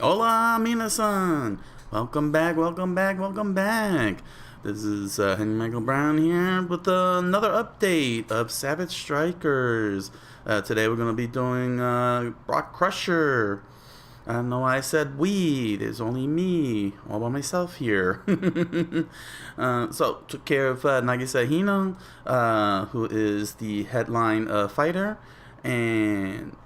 Hola, minasan! Welcome back, welcome back, welcome back! This is Henry Michael Brown here with another update of Savage Strikers. Today we're going to be doing Rock Crusher. I don't know why I said we. There's only me, all by myself here. So, took care of Nagisa Hino, who is the headline fighter. And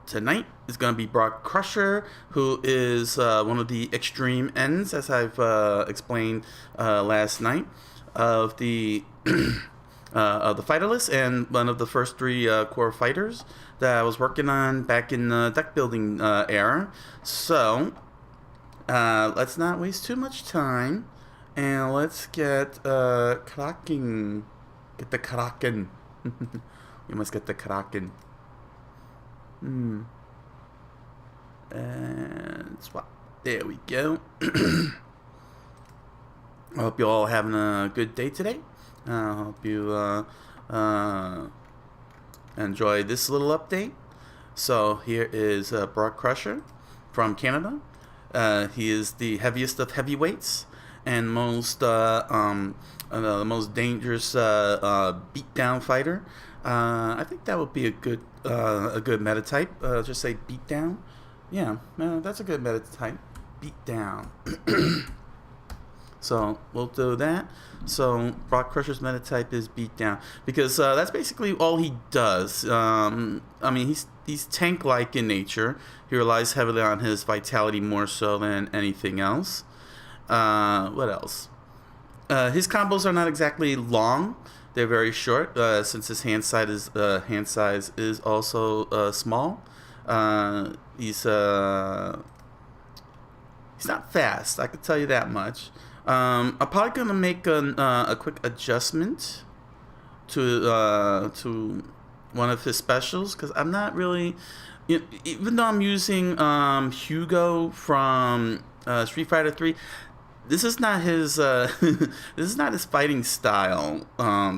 tonight is going to be Brock Crusher, who is one of the extreme ends, as I've explained last night, of the fighter list, and one of the first three core fighters that I was working on back in the deck building era. So let's not waste too much time, and let's get cracking. Get the kraken. We must get the kraken. And swap. There we go. I hope you all having a good day today. I hope you enjoy this little update. So here is Brock Crusher from Canada. He is the heaviest of heavyweights and the most dangerous beatdown fighter. I think that would be a good meta type. Just say beatdown. Yeah, that's a good meta type. Beatdown. So we'll do that. So Brock Crusher's meta type is beatdown because that's basically all he does. I mean, he's tank-like in nature. He relies heavily on his vitality more so than anything else. What else? His combos are not exactly long. They're very short, since his hand size is also small. He's not fast, I can tell you that much. I'm probably gonna make a quick adjustment to one of his specials, because I'm not really, even though I'm using Hugo from Street Fighter 3. This is not his this is not his fighting style,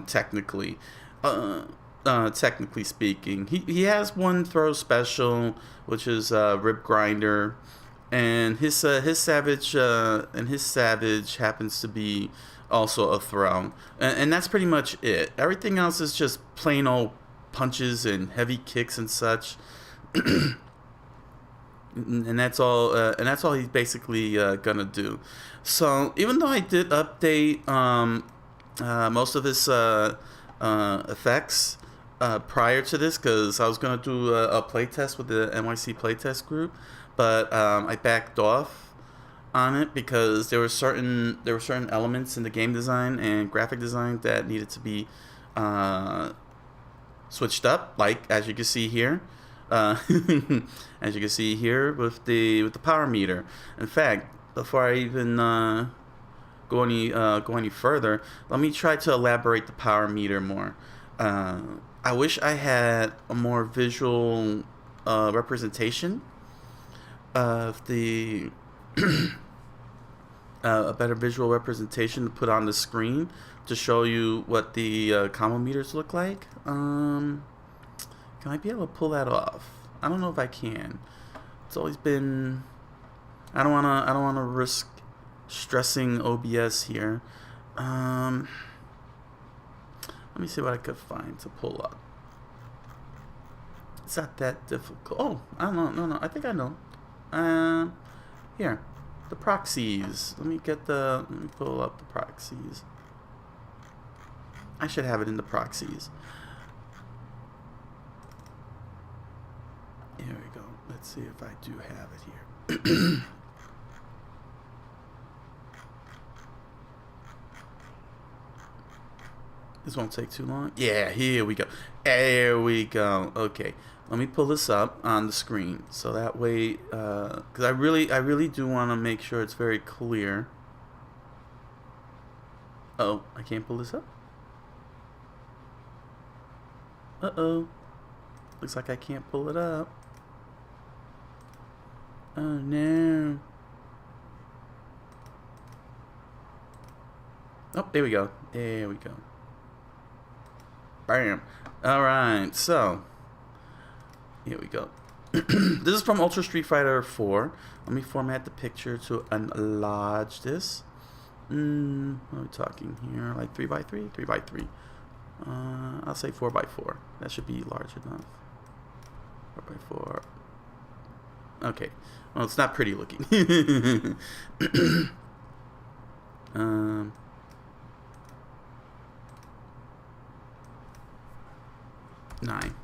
technically speaking. He has one throw special, which is Rib Grinder, and his savage happens to be also a throw, and that's pretty much it. Everything else is just plain old punches and heavy kicks and such. And that's all he's basically gonna do. So even though I did update most of his effects prior to this, because I was gonna do a playtest with the NYC playtest group, but I backed off on it because there were certain elements in the game design and graphic design that needed to be switched up, like as you can see here. As you can see here with the power meter. In fact, before I even go any further, let me try to elaborate the power meter more. I wish I had a more visual representation of the a better visual representation to put on the screen to show you what the combo meters look like. Can I be able to pull that off? I don't know if I can. It's always been. I don't wanna risk stressing OBS here. Let me see what I could find to pull up. It's not that difficult. Oh, I don't know. No, I think I know. Here, the proxies. Let me pull up the proxies. I should have it in the proxies. Here we go. Let's see if I do have it here. This won't take too long. Yeah, here we go. There we go. Okay, let me pull this up on the screen so that way, because I really do want to make sure it's very clear. Oh, I can't pull this up. Uh-oh. Looks like I can't pull it up. Oh no. Oh, there we go. There we go. Bam. Alright, so here we go. This is from Ultra Street Fighter 4. Let me format the picture to enlarge this. What are we talking here? Like 3x3? 3x3. I'll say 4x4. That should be large enough. 4x4. Okay. Well, it's not pretty looking. 9.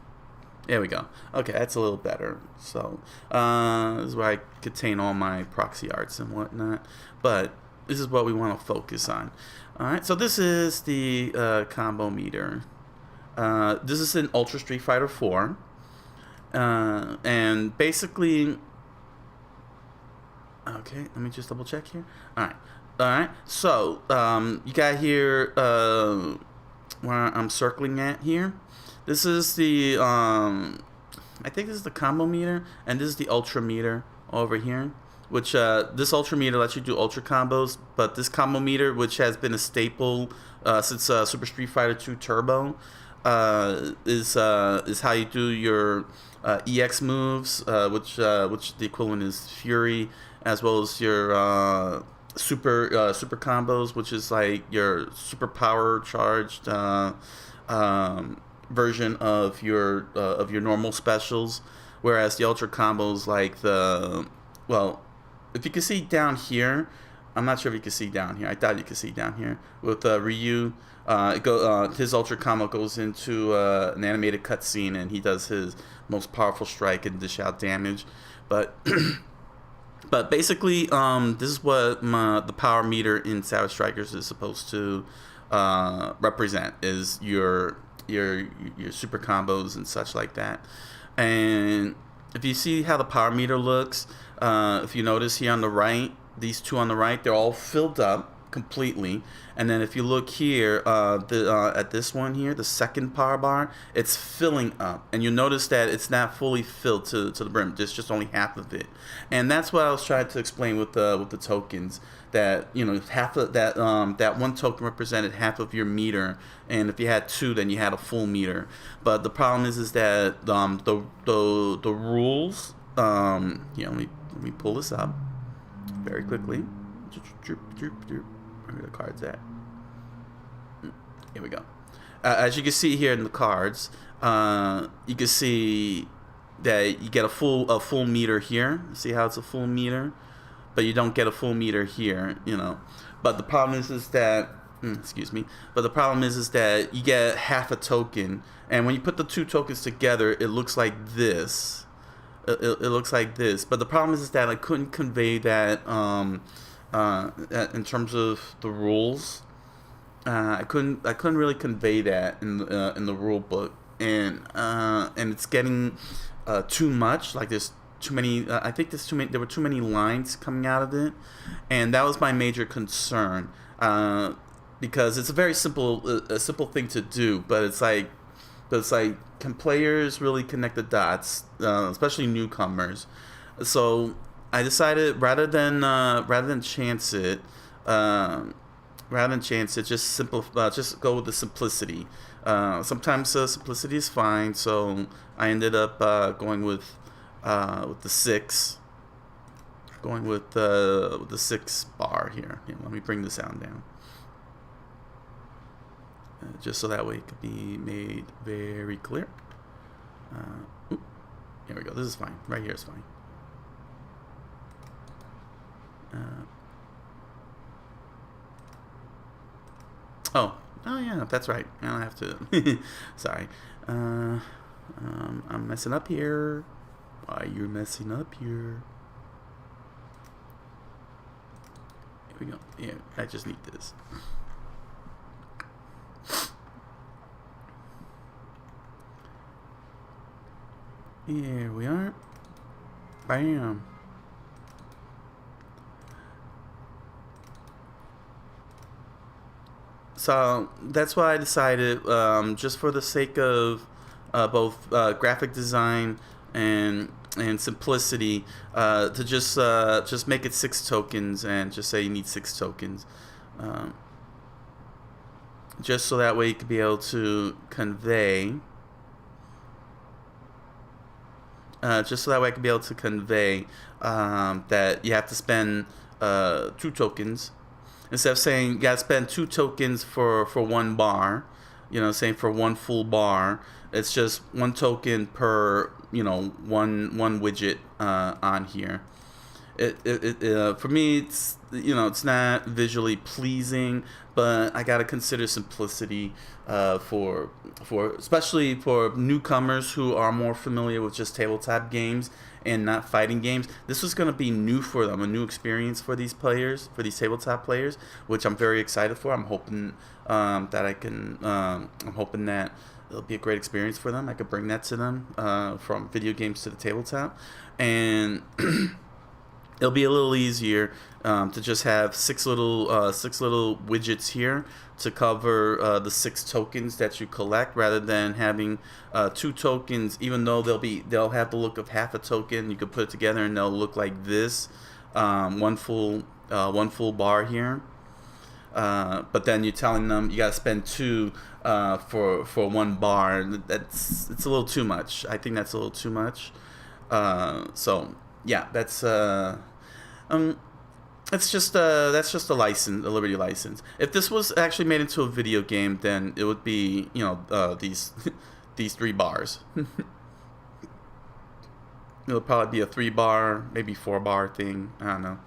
There we go. Okay, that's a little better. So, this is where I contain all my proxy arts and whatnot. But this is what we want to focus on. Alright, so this is the combo meter. This is in Ultra Street Fighter 4. And basically... Okay, let me just double check here. Alright, so, you got here where I'm circling at here. This is the, I think this is the combo meter, and this is the ultra meter over here, which, this ultra meter lets you do ultra combos, but this combo meter, which has been a staple, since, Super Street Fighter 2 Turbo, is how you do your, EX moves, which the equivalent is Fury, as well as your, super combos, which is like your super power charged, version of your normal specials, whereas the ultra combos like if you can see down here, I'm not sure if you can see down here. I thought you could see down here with Ryu. His ultra combo goes into an animated cutscene, and he does his most powerful strike and dish out damage. But but basically, this is what the power meter in Savage Strikers is supposed to represent, is your super combos and such like that. And if you see how the power meter looks, if you notice here on the right, these two on the right, they're all filled up completely. And then if you look here at this one here, the second power bar, it's filling up, and you'll notice that it's not fully filled to the brim. It's just only half of it. And that's what I was trying to explain with the tokens, that half of that that one token represented half of your meter, and if you had two, then you had a full meter. But the problem is that the rules, let me pull this up very quickly. Where are the cards at? Here we go. As you can see here in the cards, you can see that you get a full meter here. See how it's a full meter, but you don't get a full meter here. But the problem is that excuse me. But the problem is that you get half a token, and when you put the two tokens together, it looks like this. It looks like this. But the problem is that I couldn't convey that. In terms of the rules, I couldn't really convey that in the rule book, and it's getting too much. Like there's too many. I think there's too many. There were too many lines coming out of it, and that was my major concern. Because it's a very simple thing to do, but it's like, can players really connect the dots, especially newcomers? So I decided rather than chance it, just go with the simplicity. Sometimes simplicity is fine, so I ended up going with the 6. Going with the 6 bar here. Let me bring the sound down, just so that way it could be made very clear. Here we go. This is fine. Right here is fine. Oh yeah, that's right. I don't have to. Sorry. I'm messing up here. Why you're messing up here? Here we go. Yeah, I just need this. Here we are. Bam. So that's why I decided, just for the sake of both graphic design and simplicity, to just make it 6 tokens and just say you need 6 tokens, just so that way you could be able to convey just so that way I can be able to convey that you have to spend 2 tokens. Instead of saying you gotta spend 2 tokens for 1 bar, you know, saying for 1 full bar, it's just 1 token per, you know, one widget on here. For me, it's, you know, it's not visually pleasing, but I gotta consider simplicity for especially for newcomers who are more familiar with just tabletop games and not fighting games. This was gonna be new for them, a new experience for these players, for these tabletop players, which I'm very excited for. I'm hoping that I can. I'm hoping that it'll be a great experience for them. I could bring that to them from video games to the tabletop, and it'll be a little easier to just have 6 little widgets here to cover the 6 tokens that you collect, rather than having 2 tokens. Even though they'll have the look of half a token, you could put it together and they'll look like this, one full bar here. But then you're telling them you gotta spend 2 for 1 bar. It's a little too much. I think that's a little too much. So yeah, that's just a license, a Liberty license. If this was actually made into a video game, then it would be, you know, these 3 bars. It'll probably be a 3 bar, maybe 4 bar thing. I don't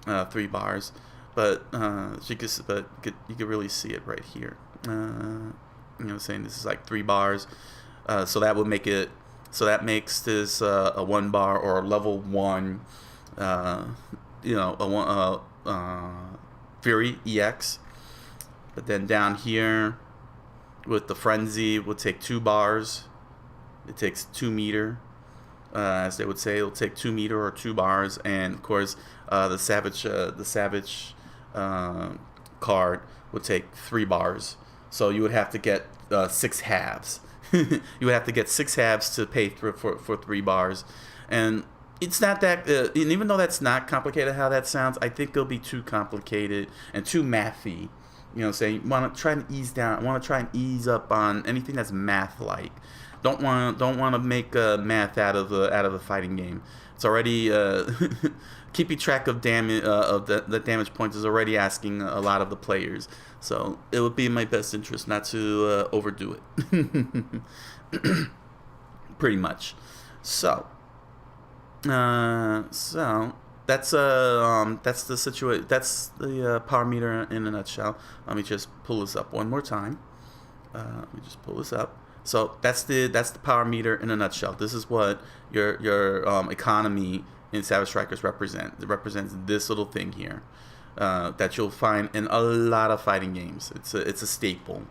know, 3 bars. But you could really see it right here. You know, saying this is like 3 bars. So that would make it. So that makes this a 1 bar or a level 1. You know, Fury EX. But then down here with the Frenzy, we'll take 2 bars. It takes 2 meter. As they would say, it'll take 2 meter or 2 bars, and of course the Savage card would take 3 bars. So you would have to get 6 halves. You would have to get 6 halves to pay for 3 bars, and it's not that. And even though that's not complicated how that sounds, I think it'll be too complicated and too mathy. You know, saying want to try and ease down. Want to try and ease up on anything that's math-like. Don't want to make math out of a fighting game. It's already keeping track of damage of the damage points is already asking a lot of the players. So it would be in my best interest not to overdo it. Pretty much. So that's the situation. That's the power meter in a nutshell. Let me just pull this up one more time. Let me just pull this up. So that's the power meter in a nutshell. This is what your economy in Savage Strikers represent. It represents this little thing here that you'll find in a lot of fighting games. It's a staple.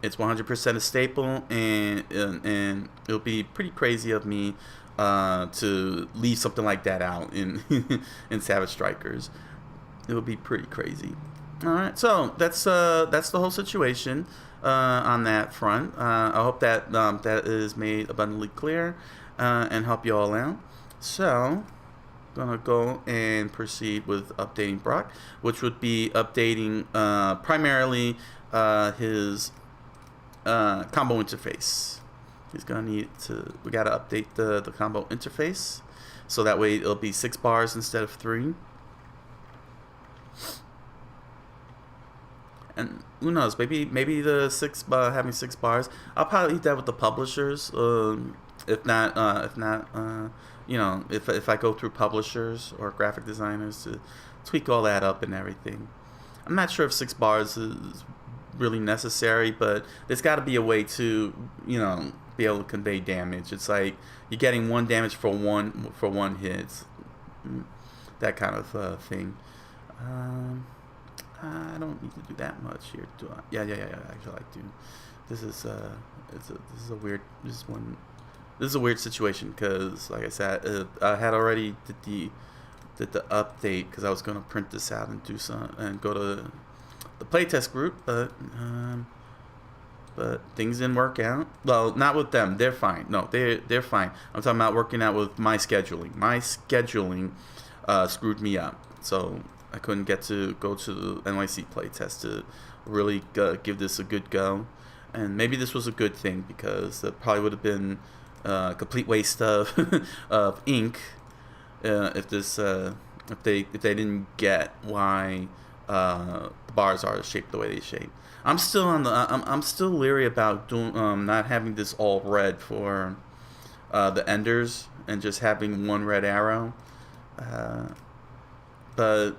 It's 100% a staple, and it'll be pretty crazy of me to leave something like that out in in Savage Strikers. It would be pretty crazy. All right, so that's the whole situation on that front. I hope that that is made abundantly clear and help you all out. So, gonna go and proceed with updating Brock, which would be updating primarily his combo interface. He's gonna need to. We gotta update the combo interface, so that way it'll be 6 bars instead of 3. And who knows? Maybe the having 6 bars. I'll probably leave that with the publishers. If not, you know, if I go through publishers or graphic designers to tweak all that up and everything. I'm not sure if 6 bars is really necessary, but there's got to be a way to, you know, be able to convey damage. It's like you're getting 1 damage for one hit, that kind of thing. I don't need to do that much here, do I? Yeah. Actually, I do. This is a weird situation because, like I said, I had already did the update because I was gonna print this out and do some and go to the playtest group, but things didn't work out. Well, not with them. They're fine. No, they're fine. I'm talking about working out with my scheduling. My scheduling screwed me up, so I couldn't get to go to the NYC playtest to really give this a good go. And maybe this was a good thing because it probably would have been complete waste of of ink. If they didn't get why the bars are shaped the way they shape. I'm still I'm still leery about doing not having this all red for the enders and just having one red arrow. But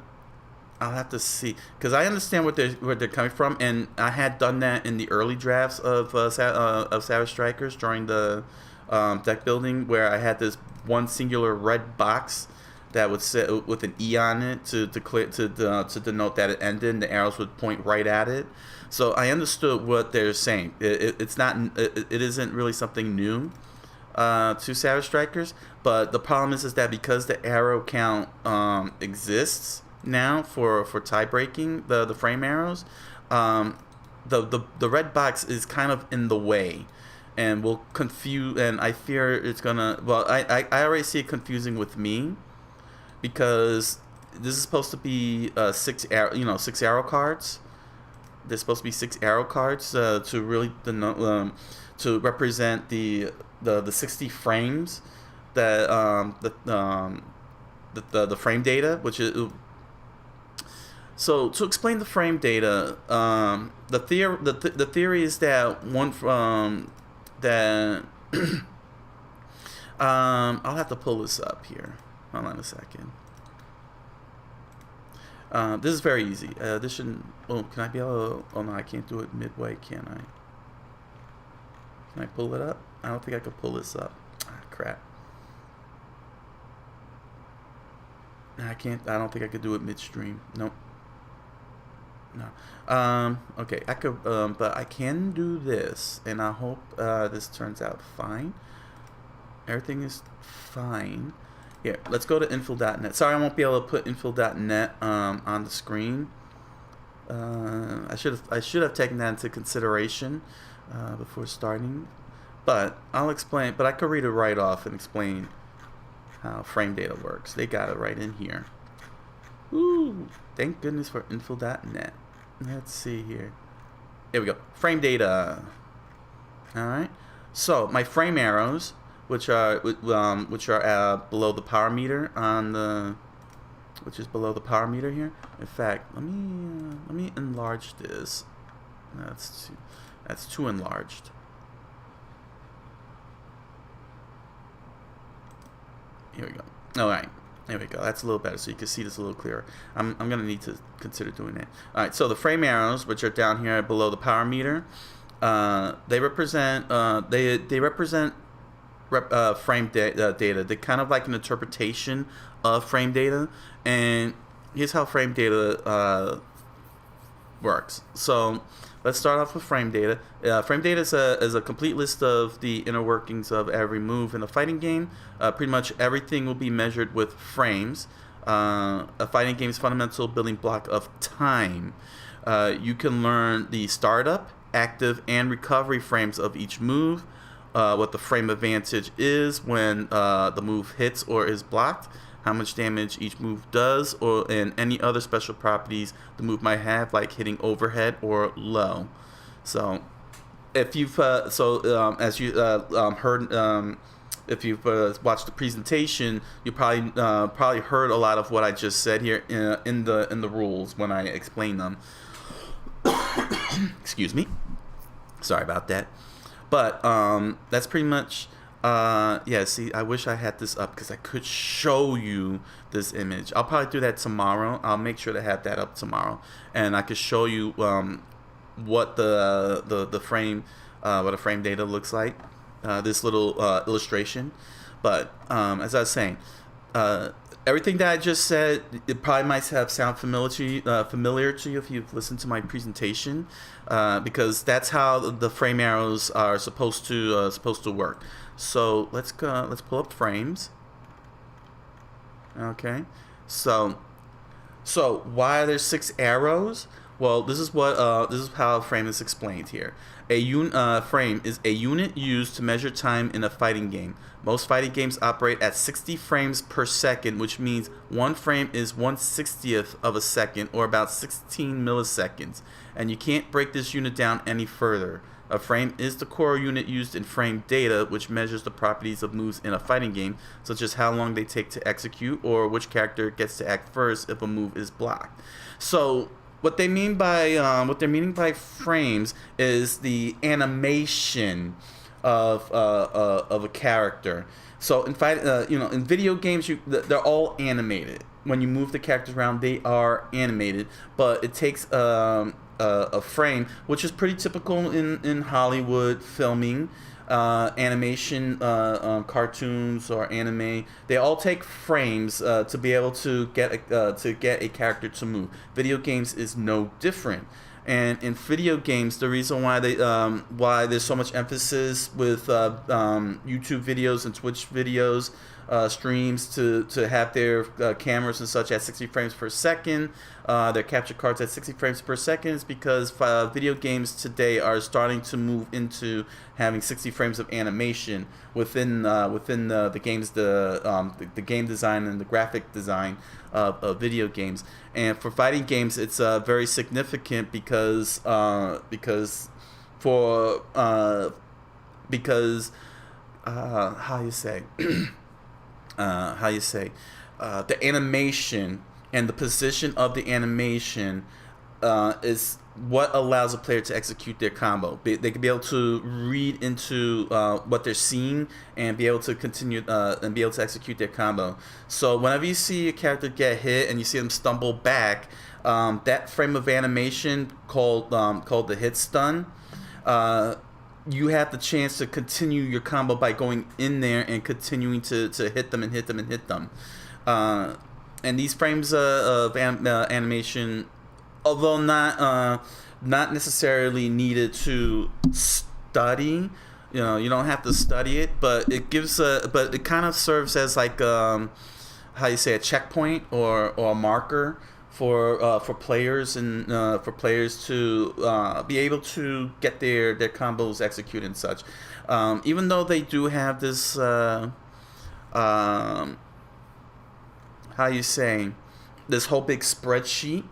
I'll have to see, because I understand where they're coming from, and I had done that in the early drafts of Savage Strikers during the deck building, where I had this one singular red box that would sit with an E on it to denote that it ended, and the arrows would point right at it. So I understood what they're saying. It's not it isn't really something new to Savage Strikers, but the problem is that because the arrow count exists now for tie breaking the frame arrows, the red box is kind of in the way and will confuse, and I fear it's gonna, well, I already see it confusing with me, because this is supposed to be 6 arrow cards. There's supposed to be 6 arrow cards to really to represent the 60 frames that the frame data, which is. So to explain the frame data, the theory is that I'll have to pull this up here. Hold on a second. This is very easy. This shouldn't. Oh, can I be able to, oh no, I can't do it midway, can I? Can I pull it up? I don't think I could pull this up. Ah, crap. I can't. I don't think I could do it midstream. Nope. No. Okay, I could, but I can do this, and I hope this turns out fine. Everything is fine. Here, let's go to info.net. Sorry, I won't be able to put info.net on the screen. I should have taken that into consideration before starting, but I'll explain. But I could read it right off and explain how frame data works. They got it right in here. Ooh, thank goodness for info.net. Let's see here. Here we go. Frame data. All right. So my frame arrows, which are below the power meter which is below the power meter here. In fact, let me enlarge this. That's too enlarged. Here we go. All right. There we go. That's a little better, so you can see this a little clearer. I'm gonna need to consider doing that. All right. So the frame arrows, which are down here below the power meter, they represent frame data. They're kind of like an interpretation of frame data, and here's how frame data works. So let's start off with frame data. Frame data is a complete list of the inner workings of every move in a fighting game. Pretty much everything will be measured with frames. A fighting game's fundamental building block of time. You can learn the startup, active, and recovery frames of each move. What the frame advantage is when the move hits or is blocked, how much damage each move does, and any other special properties the move might have, like hitting overhead or low. So, if you've as you heard, if you've watched the presentation, you probably heard a lot of what I just said here in the rules when I explain them. Excuse me. Sorry about that. But that's pretty much, yeah, see, I wish I had this up because I could show you this image. I'll probably do that tomorrow. I'll make sure to have that up tomorrow. And I could show you what the frame, what a frame data looks like, this little illustration. But as I was saying, everything that I just said, it probably might have sound familiar to you if you've listened to my presentation, because that's how the frame arrows are supposed to work. So let's pull up frames. Okay, so why are there 6 arrows? Well, this is how a frame is explained here. A frame is a unit used to measure time in a fighting game. Most fighting games operate at 60 frames per second, which means one frame is 1/60th of a second, or about 16 milliseconds. And you can't break this unit down any further. A frame is the core unit used in frame data, which measures the properties of moves in a fighting game, such as how long they take to execute or which character gets to act first if a move is blocked. So what they're meaning by frames is the animation of a character. So in video games, they're all animated. When you move the characters around, they are animated, but it takes a frame, which is pretty typical in Hollywood filming, animation, cartoons or anime. They all take frames to be able to get a character to move. Video games is no different. And in video games, the reason why why there's so much emphasis with YouTube videos and Twitch videos, streams to have their cameras and such at 60 frames per second, their capture cards at 60 frames per second, is because video games today are starting to move into having 60 frames of animation within the games, the game design and the graphic design of video games. And for fighting games, it's very significant because how you say the animation and the position of the animation is what allows a player to execute their combo. They can be able to read into what they're seeing and be able to continue and be able to execute their combo. So whenever you see a character get hit and you see them stumble back, that frame of animation called the hit stun, you have the chance to continue your combo by going in there and continuing to hit them and hit them and hit them. And these frames of animation, although not necessarily needed to study, you don't have to study it, but it gives but it kind of serves as like a checkpoint or a marker for players and for players to be able to get their combos executed and such. Even though they do have this this whole big spreadsheet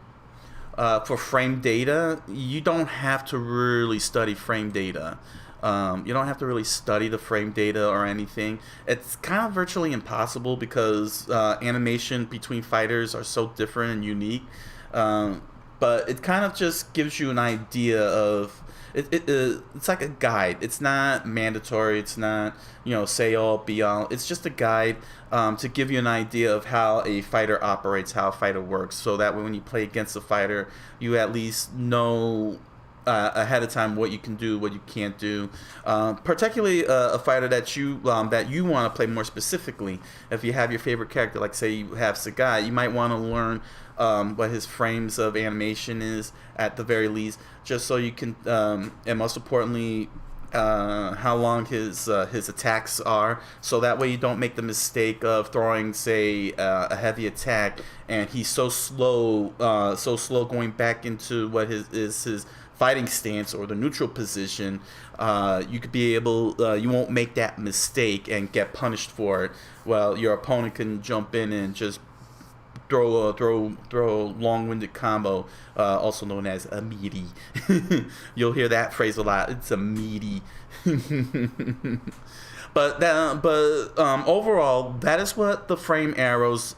for frame data, you don't have to really study frame data. You don't have to really study the frame data or anything. It's kind of virtually impossible because animation between fighters are so different and unique. But it kind of just gives you an idea of it's like a guide. It's not mandatory. It's not say all be all. It's just a guide to give you an idea of how a fighter operates, how a fighter works, so that when you play against a fighter, you at least know ahead of time what you can do, what you can't do. Particularly a fighter that you want to play more specifically. If you have your favorite character, like say you have Sagai, you might want to learn what his frames of animation is at the very least, just so you can, and most importantly, how long his attacks are, so that way you don't make the mistake of throwing, say, a heavy attack, and he's so slow going back into what his fighting stance or the neutral position. You could be able, you won't make that mistake and get punished for it. Well, your opponent can jump in and just throw a long-winded combo, also known as a meaty. You'll hear that phrase a lot. It's a meaty. But overall, that is what the frame arrows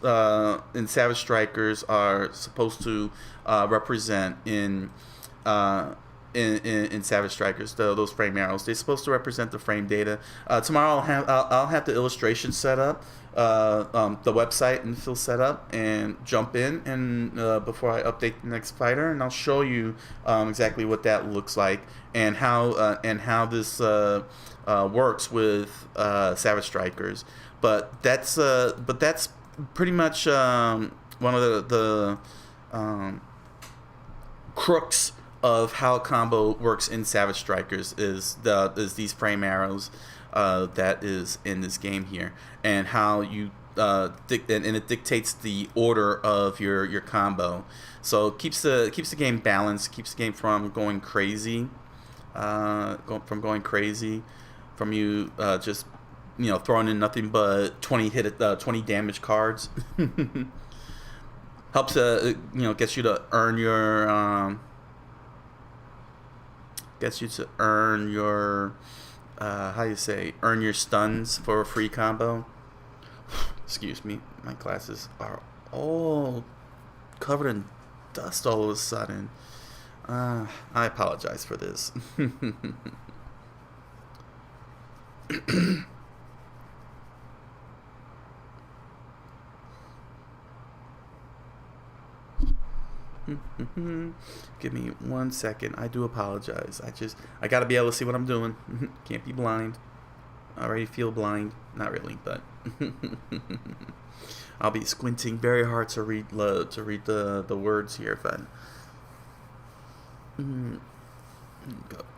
in Savage Strikers are supposed to represent in Savage Strikers. Those frame arrows, they're supposed to represent the frame data. Tomorrow I'll have the illustration set up, the website and fill set up, and jump in and before I update the next fighter, and I'll show you exactly what that looks like and how this works with Savage Strikers. But that's pretty much one of the crooks of how combo works in Savage Strikers is these frame arrows that is in this game here, and how you and it dictates the order of your combo. So it keeps the game balanced, keeps the game from going crazy, from you just throwing in nothing but 20 damage cards. Helps gets you to earn your gets you to earn your earn your stuns for a free combo. Excuse me, my glasses are all covered in dust all of a sudden. I apologize for this. Give me 1 second. I do apologize. I gotta be able to see what I'm doing. Can't be blind. I already feel blind. Not really, but I'll be squinting very hard to read the words here. If I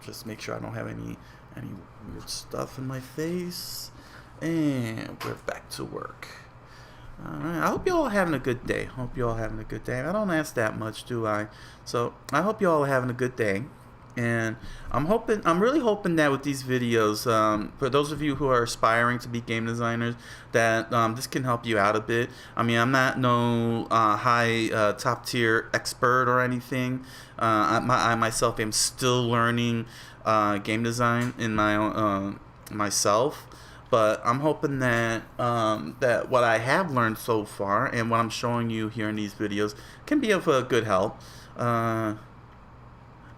just make sure I don't have any weird stuff in my face, and we're back to work. Alright, I hope you all are having a good day. I don't ask that much, do I? So I hope you all are having a good day. And I'm really hoping that with these videos, for those of you who are aspiring to be game designers, that this can help you out a bit. I mean, I'm not no high top tier expert or anything. I myself am still learning game design in my own, myself. But I'm hoping that that what I have learned so far and what I'm showing you here in these videos can be of good help.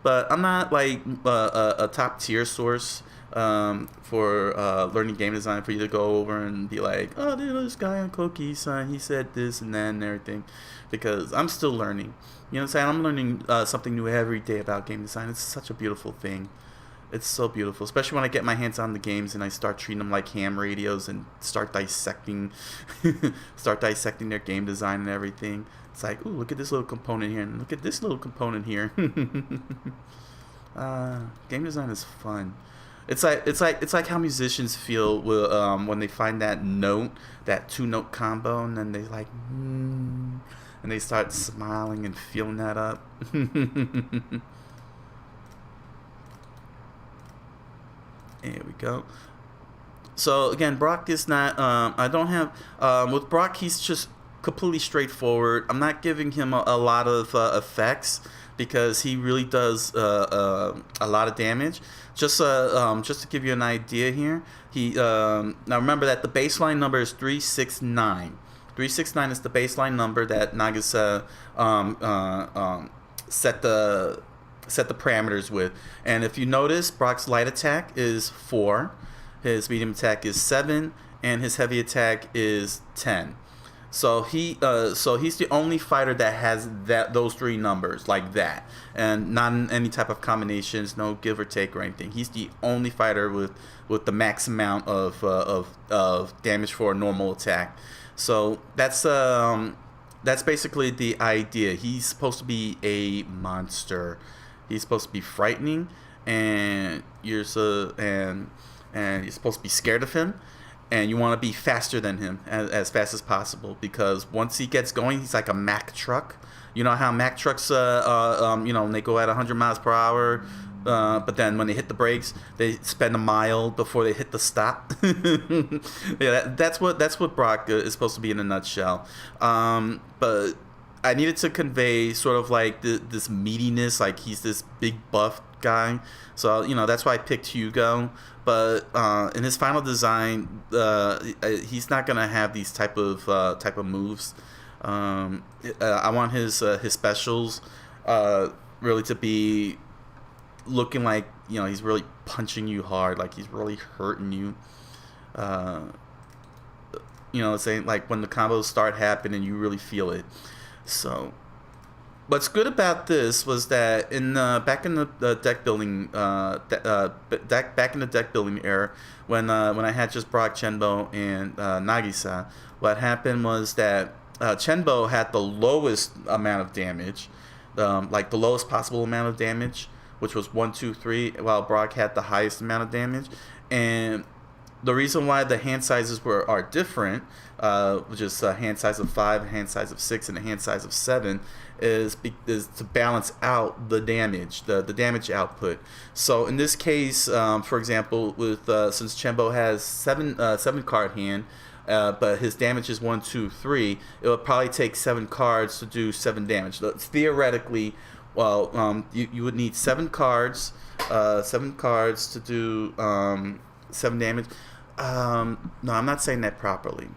But I'm not like a top tier source for learning game design for you to go over and be like, oh, this guy on Coqui-san, he said this and that and everything, because I'm still learning. You know what I'm saying? I'm learning something new every day about game design. It's such a beautiful thing. It's so beautiful, especially when I get my hands on the games and I start treating them like ham radios and start dissecting their game design and everything. It's like, ooh, look at this little component here, and look at this little component here. Game design is fun. It's like how musicians feel when they find that note, that 2-note combo, and then they like, and they start smiling and feeling that up. There we go. So again, Brock is not. I don't have with Brock. He's just completely straightforward. I'm not giving him a lot of effects because he really does a lot of damage. Just to give you an idea here, he now remember that the baseline number is 369. 369 is the baseline number that Nagisa set the parameters with. And if you notice, Brock's light attack is 4, his medium attack is 7, and his heavy attack is 10. So he's the only fighter that has those 3 numbers like that, and not in any type of combinations, no give or take or anything. He's the only fighter with the max amount of damage for a normal attack. So that's basically the idea. He's supposed to be a monster. He's supposed to be frightening, and you're supposed to be scared of him, and you want to be faster than him as fast as possible, because once he gets going, he's like a Mack truck. You know how Mack trucks, when they go at 100 miles per hour, but then when they hit the brakes, they spend a mile before they hit the stop. Yeah, that's what Brock is supposed to be in a nutshell. But I needed to convey sort of like this meatiness, like he's this big buff guy. So that's why I picked Hugo. But in his final design, he's not gonna have these type of moves. I want his specials really to be looking like he's really punching you hard, like he's really hurting you. Saying like when the combos start happening, you really feel it. So, what's good about this was that back in the deck building era, when I had just Brock, Chenbo, and Nagisa, what happened was that Chenbo had the lowest amount of damage, like the lowest possible amount of damage, which was 1, 2, 3, while Brock had the highest amount of damage. And the reason why the hand sizes are different, which is a hand size of 5, a hand size of 6, and a hand size of 7, is to balance out the damage, the damage output. So in this case, for example, with since Chenbo has 7 card hand, but his damage is 1, 2, 3, it would probably take 7 cards to do 7 damage. That's theoretically Well, you would need 7 cards to do 7 damage. No, I'm not saying that properly.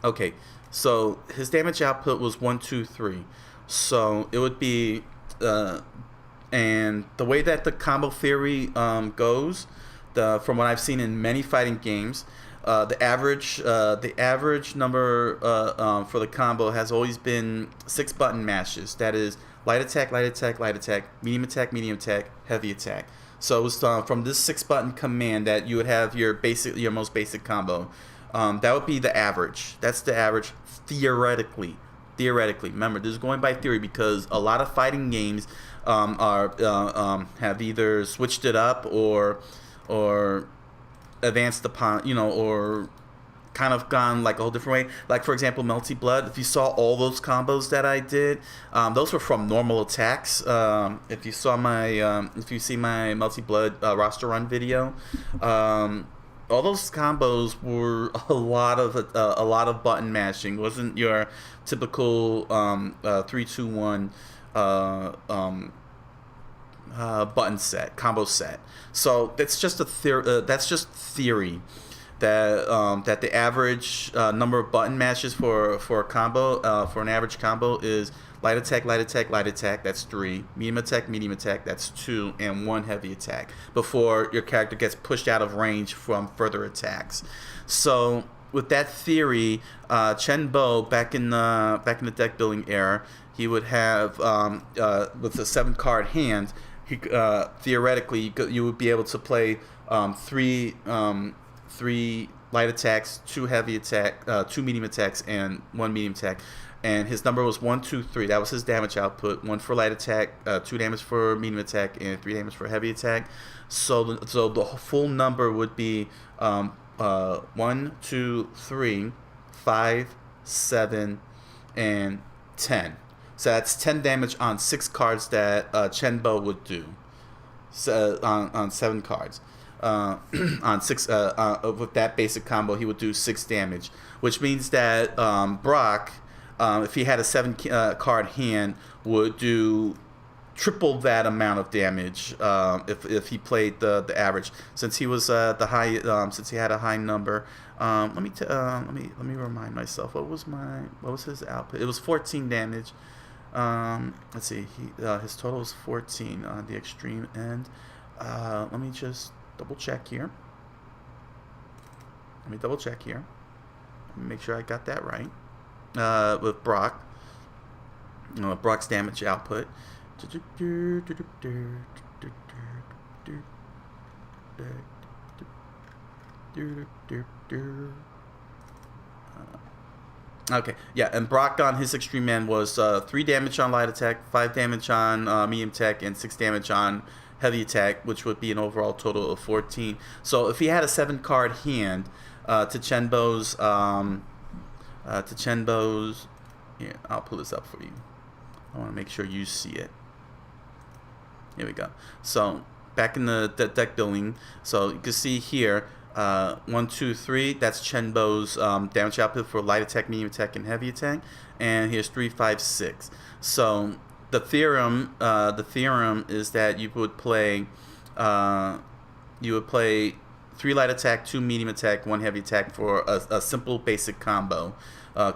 Okay, so his damage output was 1, 2, 3. So it would be, and the way that the combo theory goes, from what I've seen in many fighting games, the average number for the combo has always been 6 button mashes. That is light attack, light attack, light attack, medium attack, heavy attack. So it was from this 6 button command that you would have your most basic combo. That would be the average. That's the average theoretically. Remember, this is going by theory because a lot of fighting games have either switched it up or advanced upon, or kind of gone like a whole different way. Like, for example, Melty Blood. If you saw all those combos that I did, those were from normal attacks. If you see my Melty Blood roster run video, all those combos were a lot of button mashing. It wasn't your typical 3, 2, 1 button set, combo set. So that's just that's just theory. That the average number of button mashes for a combo, for an average combo, is light attack, light attack, light attack. That's 3. Medium attack. That's 2, and 1 heavy attack before your character gets pushed out of range from further attacks. So with that theory, Chen Bo back in the deck building era, he would have with a 7-card hand. He theoretically you would be able to play 3 light attacks, 2 heavy attack, 2 medium attacks, and 1 medium attack. And his number was 1, 2, 3. That was his damage output. 1 for light attack, 2 damage for medium attack, and 3 damage for heavy attack. So the full number would be 1, 2, 3, 5, 7, and 10. So that's 10 damage on 6 cards that Chen Bo would do. So on 7 cards. On 6 with that basic combo, he would do 6 damage, which means that Brock, if he had a 7-card hand, would do triple that amount of damage if he played the average, since he was the high since he had a high number. Let me remind myself, what was his output? It was 14 damage. Let's see, his total was 14 on the extreme end. Let me just double check here. Let me make sure I got that right. With Brock, Brock's damage output. Okay, yeah, and Brock on his extreme end was 3 damage on light attack, 5 damage on medium attack, and 6 damage on heavy attack, which would be an overall total of 14. So if he had a 7-card hand, to Chen Bo's, yeah, I'll pull this up for you. I want to make sure you see it. Here we go. So back in the deck building, so you can see here, 1, 2, 3. That's Chen Bo's damage output for light attack, medium attack, and heavy attack. And here's 3, 5, 6. So the theorem is that you would play 3 light attack, 2 medium attack, 1 heavy attack for a simple basic combo.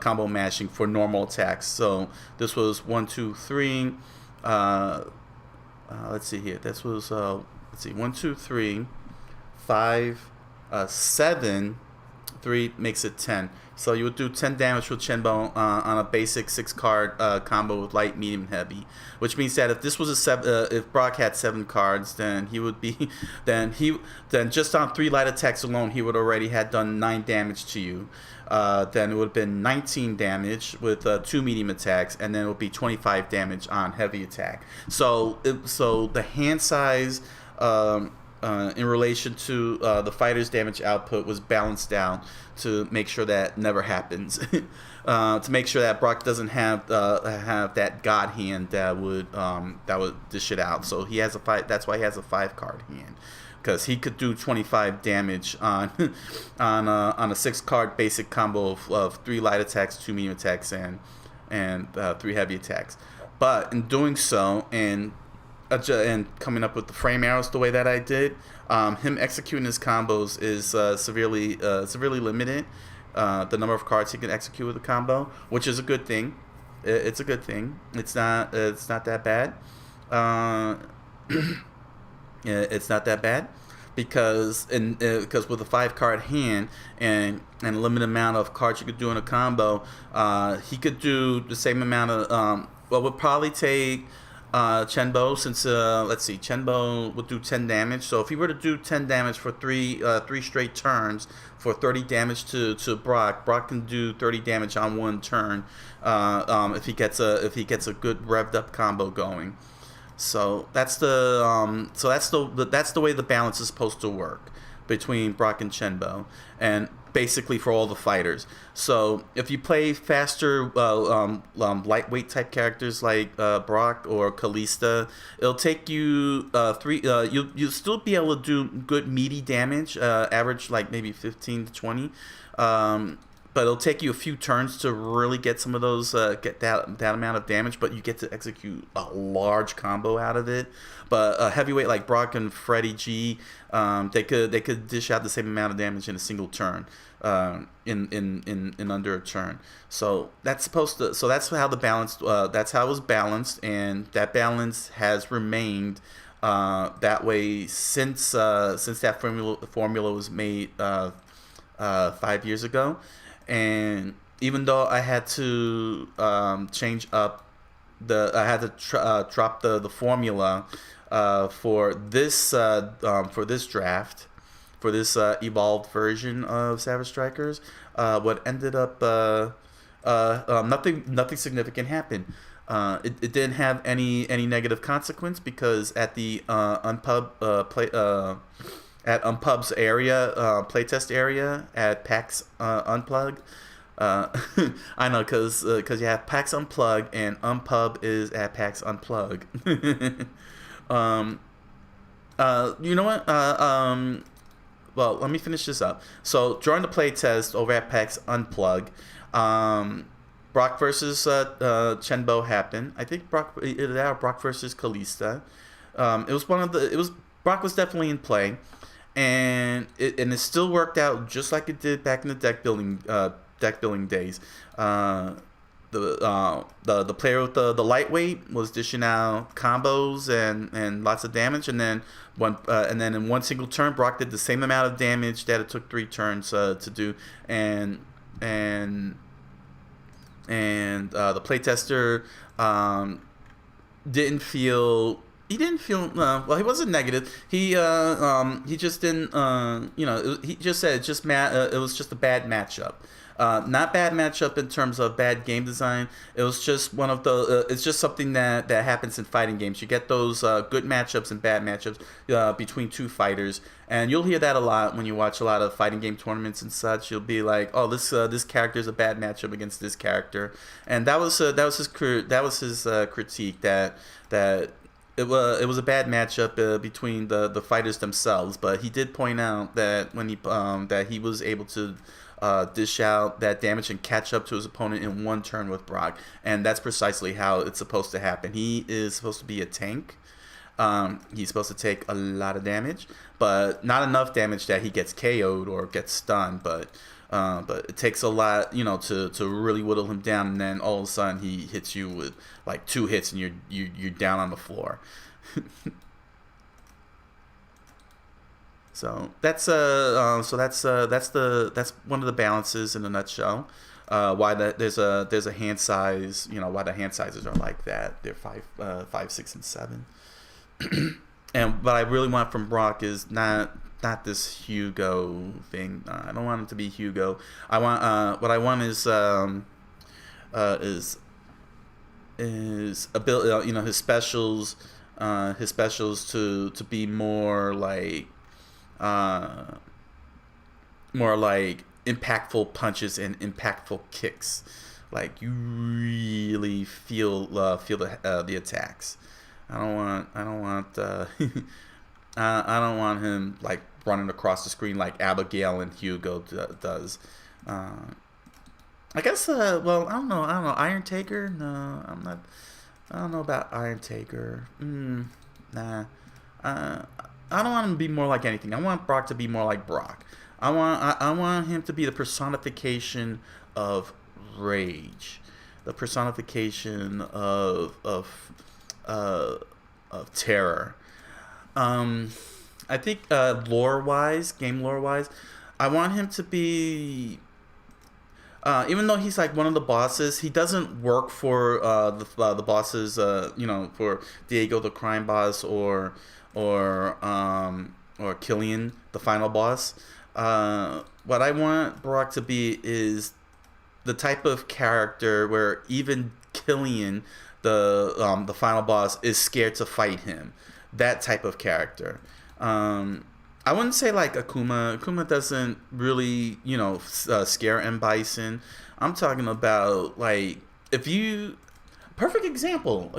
Combo mashing for normal attacks. So this was 1, 2, 3. Let's see here. This was 1, 2, 3, 5, 7. 3 makes it 10. So you would do 10 damage with Chen Bo on a basic 6-card combo with light, medium, heavy. Which means that if this was if Brock had 7 cards, then he would be, then just on 3 light attacks alone, he would already had done 9 damage to you. Then it would have been 19 damage with 2 medium attacks, and then it would be 25 damage on heavy attack. So the hand size in relation to the fighter's damage output was balanced out to make sure that never happens. To make sure that Brock doesn't have that god hand that would dish it out. So he has that's why he has a 5-card hand, because he could do 25 damage on on a 6-card basic combo of 3 light attacks, 2 medium attacks, and 3 heavy attacks. But in doing so, and coming up with the frame arrows the way that I did, him executing his combos is severely limited. The number of cards he can execute with a combo, which is a good thing. It's a good thing. It's not that bad. It's not that bad because with a 5-card hand and a limited amount of cards you could do in a combo, he could do the same amount of would probably take Chenbo, since let's see, Chenbo would do 10 damage. So if he were to do 10 damage for three straight turns for 30 damage to Brock can do 30 damage on one turn if he gets a good revved up combo going. So that's the way the balance is supposed to work between Brock and Chenbo, and basically for all the fighters. So if you play faster, lightweight type characters like Brock or Kalista, it'll take you you'll still be able to do good meaty damage, average like maybe 15 to 20. But it'll take you a few turns to really get some of those, get that amount of damage, but you get to execute a large combo out of it. But a heavyweight like Brock and Freddie G, they could dish out the same amount of damage in a single turn, in under a turn. So that's how the balance, that's how it was balanced, and that balance has remained that way since that formula was made 5 years ago. And even though I had to change up I had to drop the formula for this draft, for this evolved version of Savage Strikers, what ended up nothing significant happened. It didn't have any negative consequence, because at the at Unpub's area, playtest area at PAX Unplug. I know, because you have PAX Unplug and Unpub is at PAX Unplug. You know what? Well, let me finish this up. So during the playtest over at PAX Unplug, Brock versus Chenbo happened. I think Brock versus Kalista. Brock was definitely in play. And it still worked out just like it did back in the deck building days. The player with the lightweight was dishing out combos and lots of damage, and then in one single turn, Brock did the same amount of damage that it took 3 turns to do, and the playtester didn't feel. He didn't feel well. He wasn't negative. He just didn't. He just said it was just a bad matchup. Not bad matchup in terms of bad game design. It was just one of the. It's just something that happens in fighting games. You get those good matchups and bad matchups between two fighters, and you'll hear that a lot when you watch a lot of fighting game tournaments and such. You'll be like, oh, this character is a bad matchup against this character, and that was his critique that. It was a bad matchup between the fighters themselves, but he did point out that when that he was able to dish out that damage and catch up to his opponent in one turn with Brock, and that's precisely how it's supposed to happen. He is supposed to be a tank. He's supposed to take a lot of damage, but not enough damage that he gets KO'd or gets stunned. But it takes a lot, to really whittle him down, and then all of a sudden he hits you with like 2 hits and you're down on the floor. So that's one of the balances in a nutshell. Why there's a hand size, why the hand sizes are like that. They're 5, 6, and 7. And what I really want from Brock is not this Hugo thing. I don't want him to be Hugo. I want what I want is ability, his specials to be more like impactful punches and impactful kicks. Like you really feel the attacks. I don't want him like running across the screen like Abigail and Hugo does. I guess. Well, I don't know. Iron Taker. No, I'm not. I don't know about Iron Taker. Nah. I don't want him to be more like anything. I want Brock to be more like Brock. I want him to be the personification of rage, the personification of terror. I think game lore wise, I want him to be. Even though he's like one of the bosses, he doesn't work for the bosses. For Diego the crime boss or Killian the final boss. What I want Brock to be is the type of character where even Killian, the final boss, is scared to fight him. That type of character. I wouldn't say like Akuma. Akuma doesn't really, scare M. Bison. I'm talking about like a good example.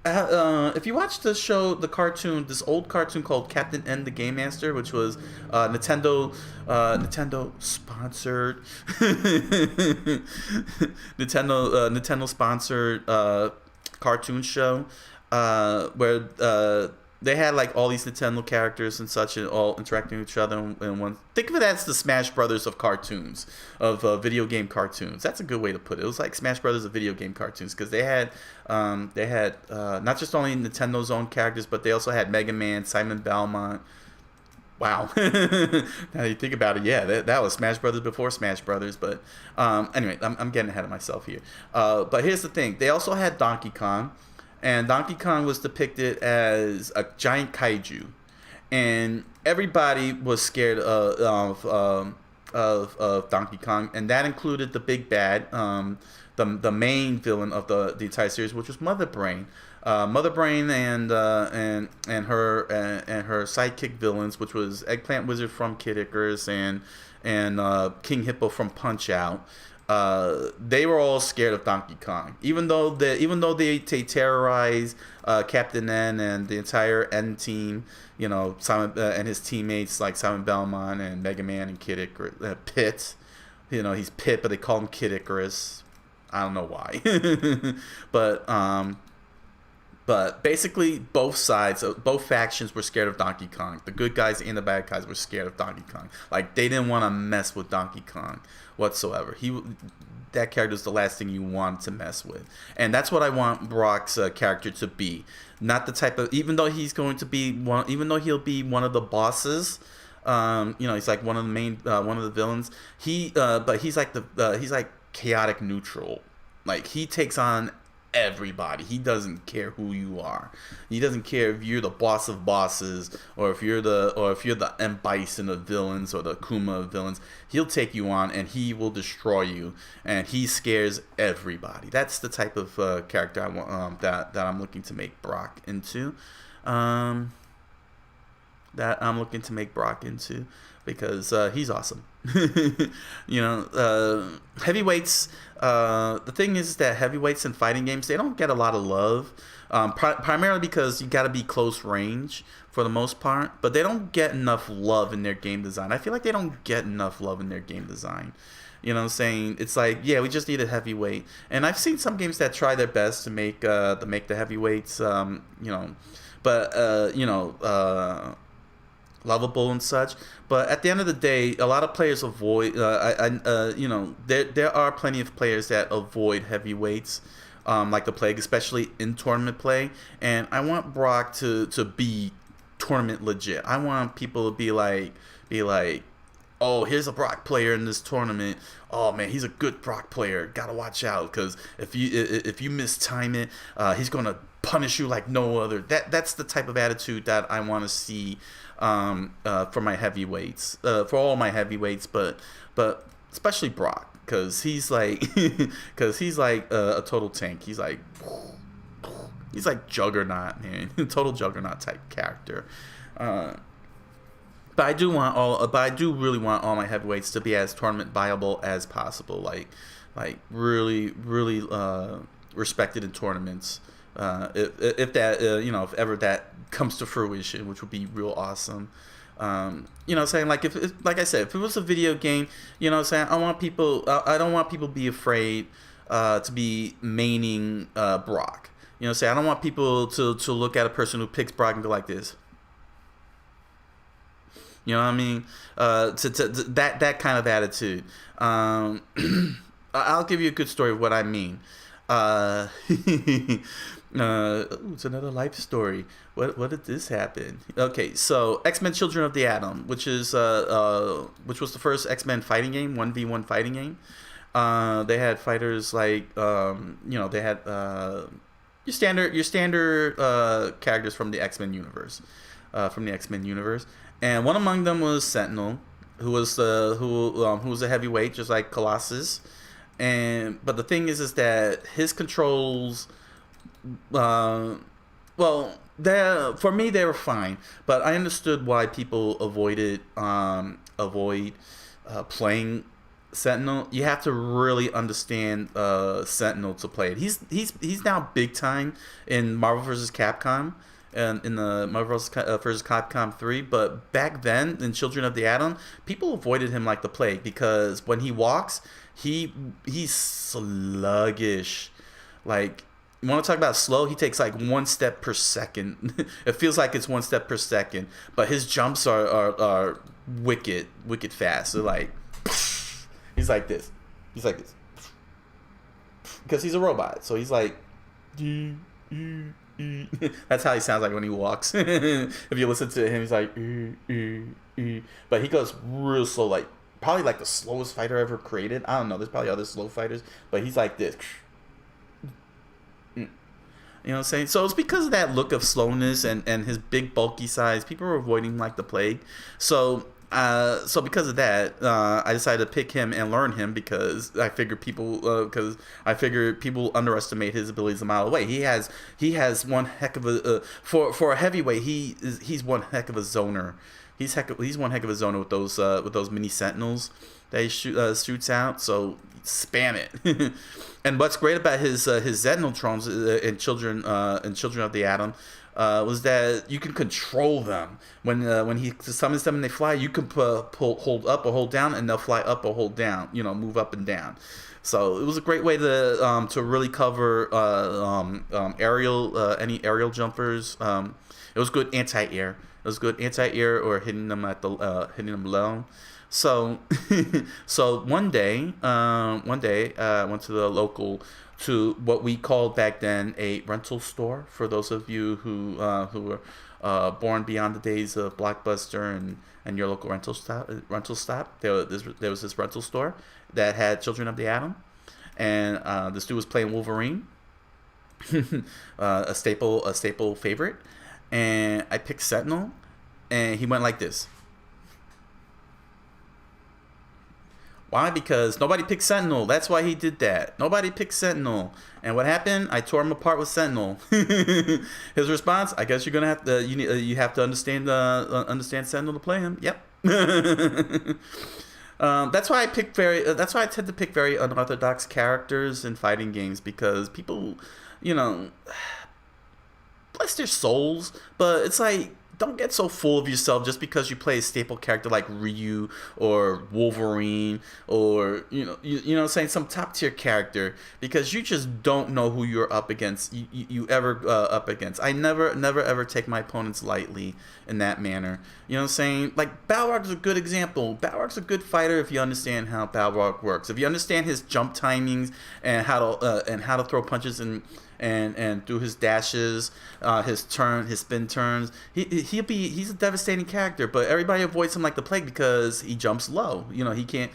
If you watch the show, this old cartoon called Captain N the Game Master, which was Nintendo sponsored, Nintendo sponsored cartoon show, where they had like all these Nintendo characters and such, and all interacting with each other in one. Think of it as the Smash Brothers of cartoons, of video game cartoons. That's a good way to put it. It was like Smash Brothers of video game cartoons, because they had not just only Nintendo's own characters, but they also had Mega Man, Simon Belmont. Wow. Now you think about it, yeah, that was Smash Brothers before Smash Brothers. But anyway, I'm getting ahead of myself here. But here's the thing: they also had Donkey Kong. And Donkey Kong was depicted as a giant kaiju, and everybody was scared of Donkey Kong, and that included the big bad, the main villain of the entire series, which was Mother Brain. Mother Brain and her sidekick villains, which was Eggplant Wizard from Kid Icarus and King Hippo from Punch Out. They were all scared of Donkey Kong, even though they terrorize Captain N and the entire N team. Simon and his teammates like Simon Belmont and Mega Man and Kid Icarus, Pit. He's Pit, but they call him Kid Icarus. I don't know why, but basically both factions were scared of Donkey Kong. The good guys and the bad guys were scared of Donkey Kong. Like, they didn't want to mess with Donkey Kong whatsoever. That character is the last thing you want to mess with. And that's what I want Brock's character to be. Not the type of, even though he'll be one of the bosses, he's like one of the main, one of the villains. But he's like chaotic neutral. Like, he takes on everybody. He doesn't care who you are. He doesn't care if you're the boss of bosses, or if you're the M. Bison of villains, or the Akuma of villains. He'll take you on and he will destroy you, and he scares everybody. That's the type of character I want, that I'm looking to make Brock into. Because he's awesome. Heavyweights. The thing is that heavyweights in fighting games, they don't get a lot of love, primarily because you got to be close range for the most part. But they don't get enough love in their game design. I feel like they don't get enough love in their game design. You know what I'm saying? It's like, yeah, we just need a heavyweight. And I've seen some games that try their best to make the heavyweights, lovable and such. But at the end of the day, a lot of players avoid. There are plenty of players that avoid heavyweights, like the plague, especially in tournament play. And I want Brock to be tournament legit. I want people to be like, oh, here's a Brock player in this tournament. Oh man, he's a good Brock player. Gotta watch out, because if you mistime it, he's gonna punish you like no other. That's the type of attitude that I want to see for my heavyweights, for all my heavyweights, but especially Brock, because he's like a total tank. He's like Juggernaut, man. Total Juggernaut type character. But I do really want all my heavyweights to be as tournament viable as possible. Like really respected in tournaments. If ever that comes to fruition, which would be real awesome. Saying, like, if like I said, if it was a video game, saying, I don't want people to be afraid to be maining Brock. You know, say I don't want people to look at a person who picks Brock and go like this. You know what I mean? To that kind of attitude. I'll give you a good story of what I mean. It's another life story. What did this happen? Okay, so X-Men: Children of the Atom, which was the first X-Men fighting game, 1v1 fighting game. They had fighters like they had your standard characters from the X-Men universe, and one among them was Sentinel, who was a heavyweight, just like Colossus. But the thing is that his controls, for me they were fine, but I understood why people avoid playing Sentinel. You have to really understand Sentinel to play it. He's now big time in Marvel vs. Capcom. And in the Marvel vs. Capcom 3, but back then in Children of the Atom, people avoided him like the plague because when he walks, he's sluggish. Like, you want to talk about slow? He takes like 1 step per second. It feels like it's 1 step per second, but his jumps are wicked fast. So like, he's like this, because he's a robot. So he's like. That's how he sounds like when he walks. If you listen to him, he's like, but he goes real slow, like probably like the slowest fighter ever created. I don't know. There's probably other slow fighters, but he's like this. You know what I'm saying? So it's because of that look of slowness and his big bulky size. People were avoiding him like the plague. So because of that, I decided to pick him and learn him because I figured people underestimate his abilities a mile away. He has one heck of a for a heavyweight. He's one heck of a zoner. He's one heck of a zoner with those mini sentinels that he shoots out. So spam it. And what's great about his Zennotrons in Children of the Atom. Was that you can control them when he summons them and they fly. You can hold up or hold down, and they'll fly up or hold down. You know, move up and down. So it was a great way to really cover any aerial jumpers. It was good anti-air. Or hitting them low. So so one day I went to the local. To what we called back then a rental store. For those of you who were born beyond the days of Blockbuster and your local rental stop, there was this rental store that had Children of the Atom, and this dude was playing Wolverine, a staple favorite, and I picked Sentinel, and he went like this. Why? Because nobody picked Sentinel. That's why he did that. Nobody picked Sentinel. And what happened? I tore him apart with Sentinel. His response: I guess you're gonna have to. You have to understand Sentinel to play him. Yep. That's why I tend to pick very unorthodox characters in fighting games, because people, bless their souls, but it's like, don't get so full of yourself just because you play a staple character like Ryu or Wolverine or you know what I'm saying, some top tier character, because you just don't know who you're up against. You ever up against. I never ever take my opponents lightly in that manner. You know what I'm saying? Like Balrog is a good example. Balrog's a good fighter if you understand how Balrog works. If you understand his jump timings and how to throw punches and do his dashes, his spin turns, he's a devastating character. But everybody avoids him like the plague because he jumps low. He can't,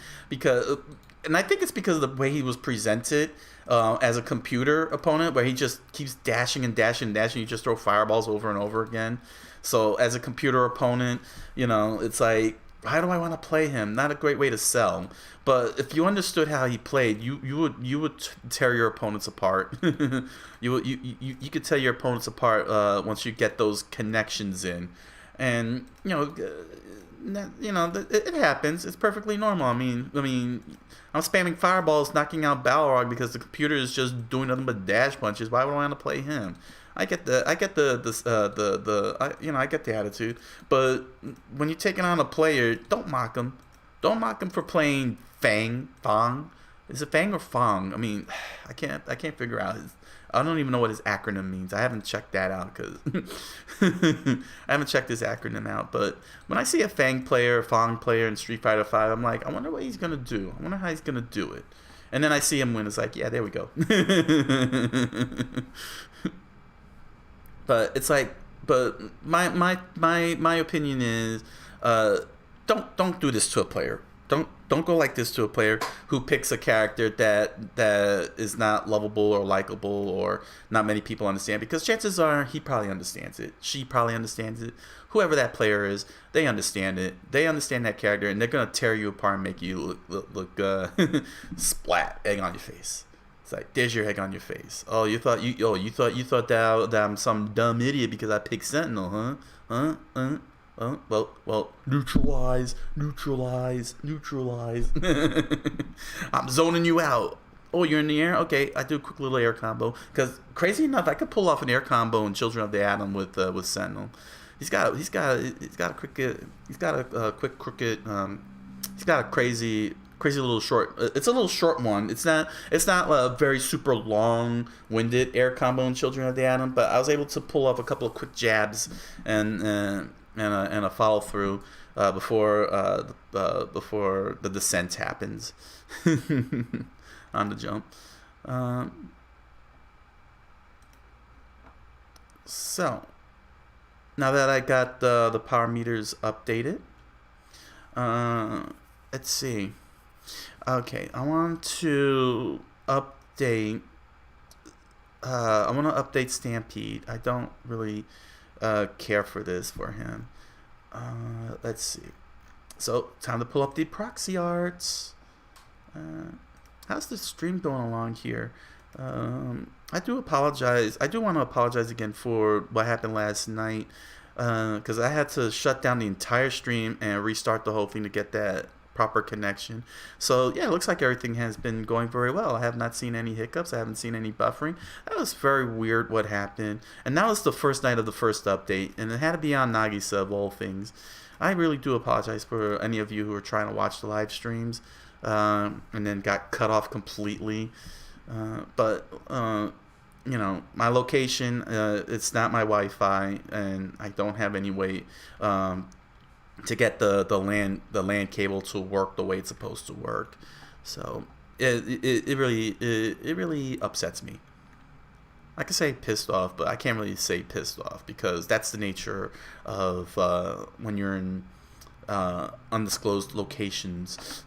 and I think it's because of the way he was presented as a computer opponent, where he just keeps dashing and dashing and dashing. You just throw fireballs over and over again. So as a computer opponent, it's like, why do I want to play him? Not a great way to sell. But if you understood how he played, you would tear your opponents apart. you could tear your opponents apart once you get those connections in, and it happens. It's perfectly normal. I mean, I'm spamming fireballs, knocking out Balrog because the computer is just doing nothing but dash punches. Why would I want to play him? I get the attitude, but when you're taking on a player, don't mock him. Don't mock him for playing Fang. Is it Fang or Fong? I mean, I can't figure out his. I don't even know what his acronym means. I haven't checked that out because I haven't checked his acronym out. But when I see a Fang player, Fong player in Street Fighter V, I'm like, I wonder what he's gonna do. I wonder how he's gonna do it. And then I see him win. It's like, yeah, there we go. But it's like, but my opinion is, don't do this to a player. Don't go like this to a player who picks a character that is not lovable or likable or not many people understand, because chances are he probably understands it. She probably understands it. Whoever that player is, they understand it. They understand that character, and they're gonna tear you apart and make you look splat, egg on your face. It's like, there's your egg on your face. Oh, you thought that I'm some dumb idiot because I picked Sentinel, huh? Well, neutralize. I'm zoning you out. Oh, you're in the air? Okay, I do a quick little air combo. Because crazy enough, I could pull off an air combo in Children of the Atom with Sentinel. He's got a crazy little short. It's a little short one. It's not a very super long-winded air combo in Children of the Atom, but I was able to pull off a couple of quick jabs and a follow through before the descent happens on the jump. So now that I got the power meters updated, let's see. Okay, I want to update. I want to update Stampede. I don't really care for this for him. Let's see. So time to pull up the proxy arts. How's the stream going along here? I do apologize. I do want to apologize again for what happened last night, because I had to shut down the entire stream and restart the whole thing to get that proper connection. So yeah, it looks like everything has been going very well. I have not seen any hiccups. I haven't seen any buffering. That was very weird what happened. And that was the first night of the first update, and it had to be on Nagisa of all things. I really do apologize for any of you who are trying to watch the live streams and then got cut off completely. But you know, my location, it's not my Wi-Fi, and I don't have any way to get the LAN cable to work the way it's supposed to work. So it really upsets me. I could say pissed off, but I can't really say pissed off because that's the nature of when you're in undisclosed locations.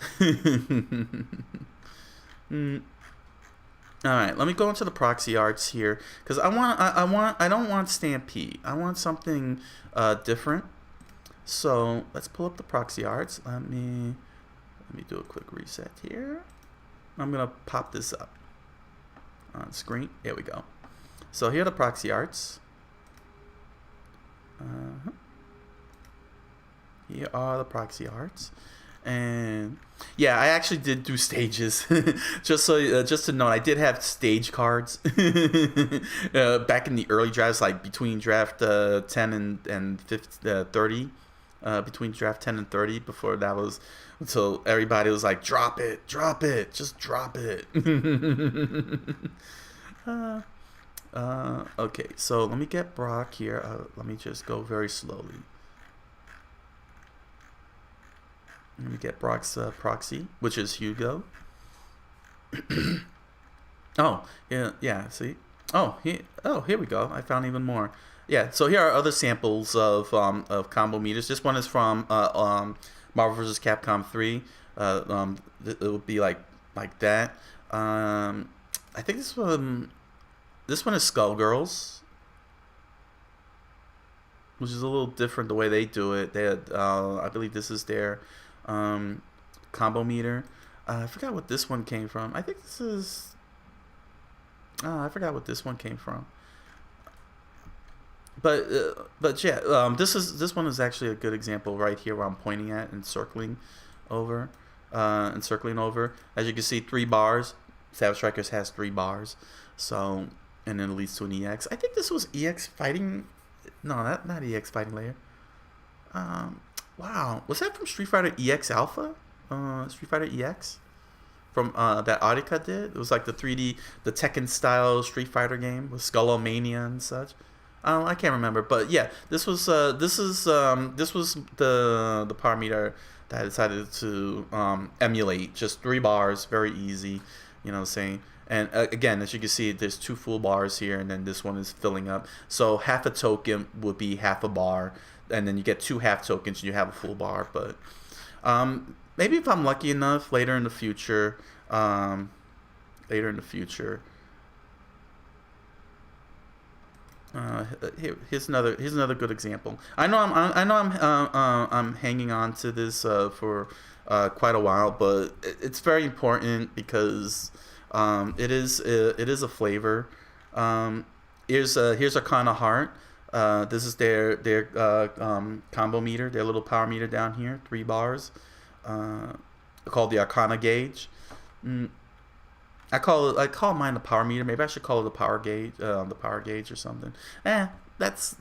All right, let me go into the proxy arts here because I don't want Stampede. I want something different. So let's pull up the proxy arts. Let me do a quick reset here. I'm gonna pop this up on screen. There we go. So here are the proxy arts. Here are the proxy arts, and yeah, I actually did do stages. just to note, I did have stage cards back in the early drafts, like between draft 10 and 30. Between draft 10 and 30, before that was until everybody was like, drop it, just drop it. Okay, so let me get Brock here. Let me just go very slowly. Let me get Brock's proxy, which is Hugo. Oh, yeah, see? Oh, here we go. I found even more. Yeah, so here are other samples of combo meters. This one is from Marvel vs. Capcom 3. It would be like that. I think this one is Skullgirls, which is a little different the way they do it. They had, I believe this is their combo meter. I forgot what this one came from. I think this is. I forgot what this one came from. But yeah, this one is actually a good example right here where I'm pointing at and circling over. As you can see, 3 bars. Savage Strikers has 3 bars. So, and then it leads to an EX. I think this was EX fighting. No, not EX fighting layer. Wow, was that from Street Fighter EX Alpha? Street Fighter EX. from that Arcana did. It was like the 3D, the Tekken style Street Fighter game with Skullomania and such. I can't remember, but yeah, this was the power meter that I decided to emulate. Just 3 bars, very easy, you know what I'm saying. And again, as you can see, there's 2 full bars here, and then this one is filling up. So half a token would be half a bar, and then you get 2 half tokens, and you have a full bar. But maybe if I'm lucky enough later in the future, here's another good example. I know I'm hanging on to this for quite a while, but it's very important because it is a flavor. Here's Arcana Heart. This is their combo meter, their little power meter down here, 3 bars, called the Arcana Gauge. I call mine the power meter. Maybe I should call it the power gauge or something. That's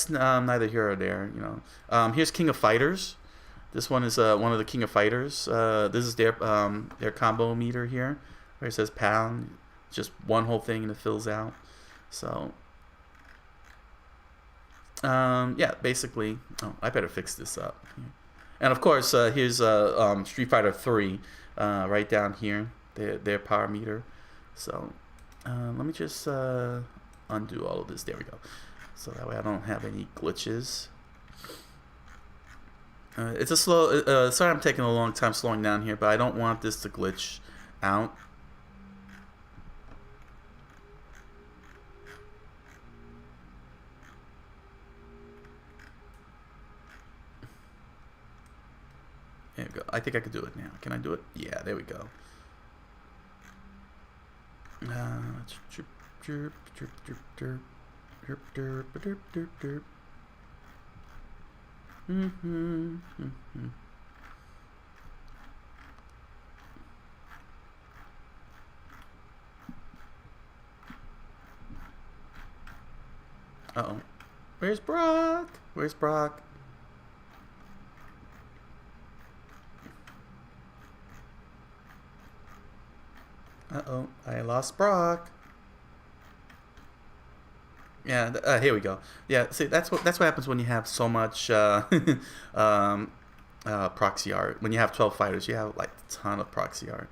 neither here or there. You know. Here's King of Fighters. This one is one of the King of Fighters. This is their combo meter here, where it says pound. Just one whole thing and it fills out. So yeah, basically. Oh, I better fix this up. And of course, here's Street Fighter 3 right down here, their power meter. So let me just undo all of this. There we go. So that way I don't have any glitches. It's a slow. Sorry, I'm taking a long time slowing down here, but I don't want this to glitch out. There we go. I think I could do it now. Can I do it? Yeah, there we go. Uh-oh. Where's Brock? Where's Brock? Uh-oh, I lost Brock. Yeah, here we go. Yeah, see, that's what happens when you have so much proxy art. When you have 12 fighters, you have like a ton of proxy art.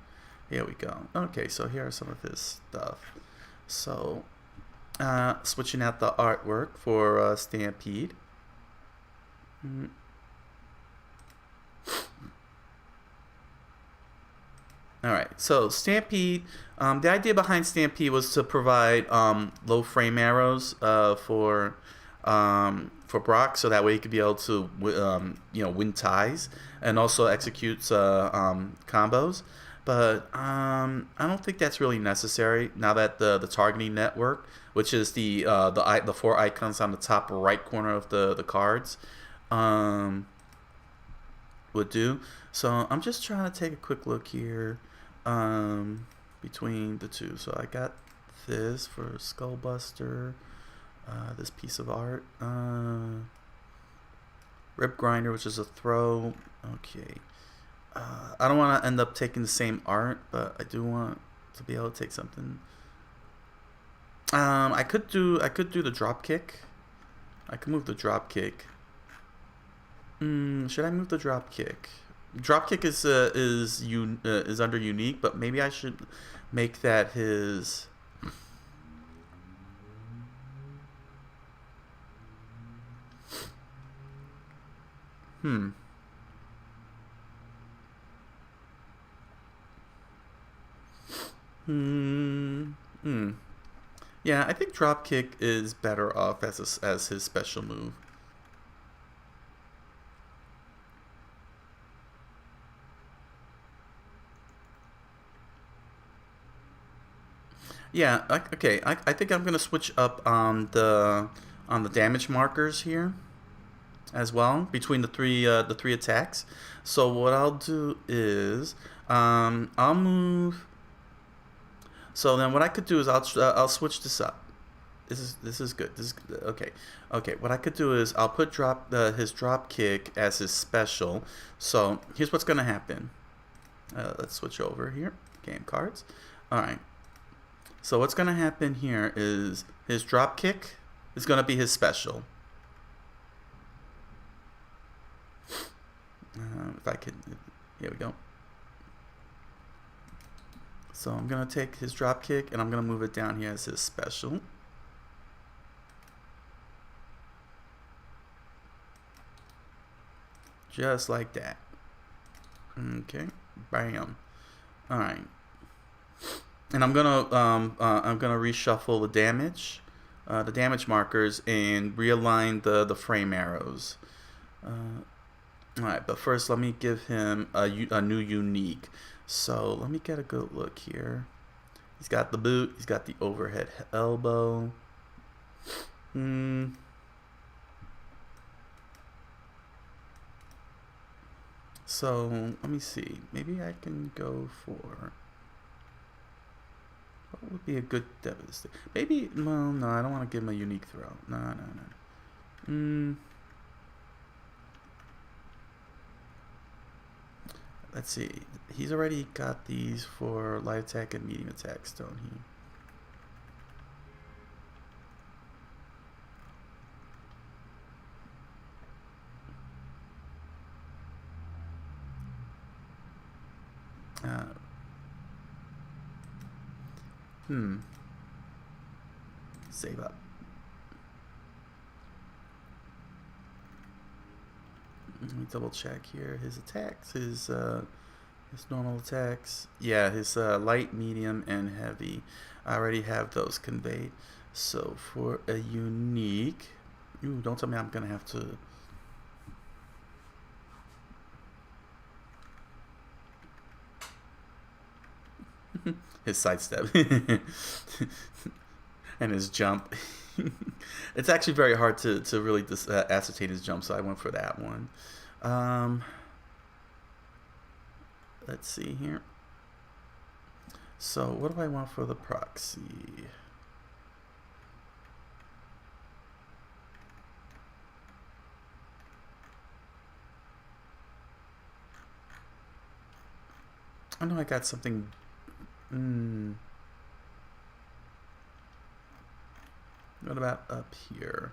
Here we go. Okay, so here are some of his stuff. So, switching out the artwork for Stampede. Alright, so Stampede, the idea behind Stampede was to provide low frame arrows for Brock, so that way he could be able to win ties and also executes combos. But I don't think that's really necessary now that the targeting network, which is the 4 icons on the top right corner of the cards, would do. So I'm just trying to take a quick look here between the two. So I got this for Skullbuster, this piece of art, Rip Grinder, which is a throw. Okay, I don't want to end up taking the same art, but I do want to be able to take something. I could do the drop kick. I could move the drop kick. Should I move the drop kick? Dropkick is under unique, but maybe I should make that his. Yeah, I think dropkick is better off as his special move. Yeah, okay. I think I'm gonna switch up on the damage markers here as well between the three attacks. So what I'll do is I'll move. So then what I could do is I'll switch this up. This is good. This is good. Okay. Okay. What I could do is I'll put his drop kick as his special. So here's what's gonna happen. Let's switch over here. Game cards. All right. So what's gonna happen here is his drop kick is gonna be his special. If I could, here we go. So I'm gonna take his drop kick and I'm gonna move it down here as his special. Just like that. Okay, bam. All right, and I'm gonna reshuffle the damage markers, and realign the frame arrows. All right, but first let me give him a new unique. So let me get a good look here. He's got the boot. He's got the overhead elbow. So let me see. Maybe I can go for, what would be a good devastator? Maybe, well, no, I don't want to give him a unique throw. No. Let's see. He's already got these for light attack and medium attacks, don't he? Save up. Let me double check here. His attacks, his normal attacks. Yeah, his light, medium, and heavy. I already have those conveyed. So for a unique, ooh, don't tell me I'm gonna have to. His sidestep and his jump. It's actually very hard to really ascertain his jump, so I went for that one. Let's see here. So what do I want for the proxy? I know I got something. What about up here?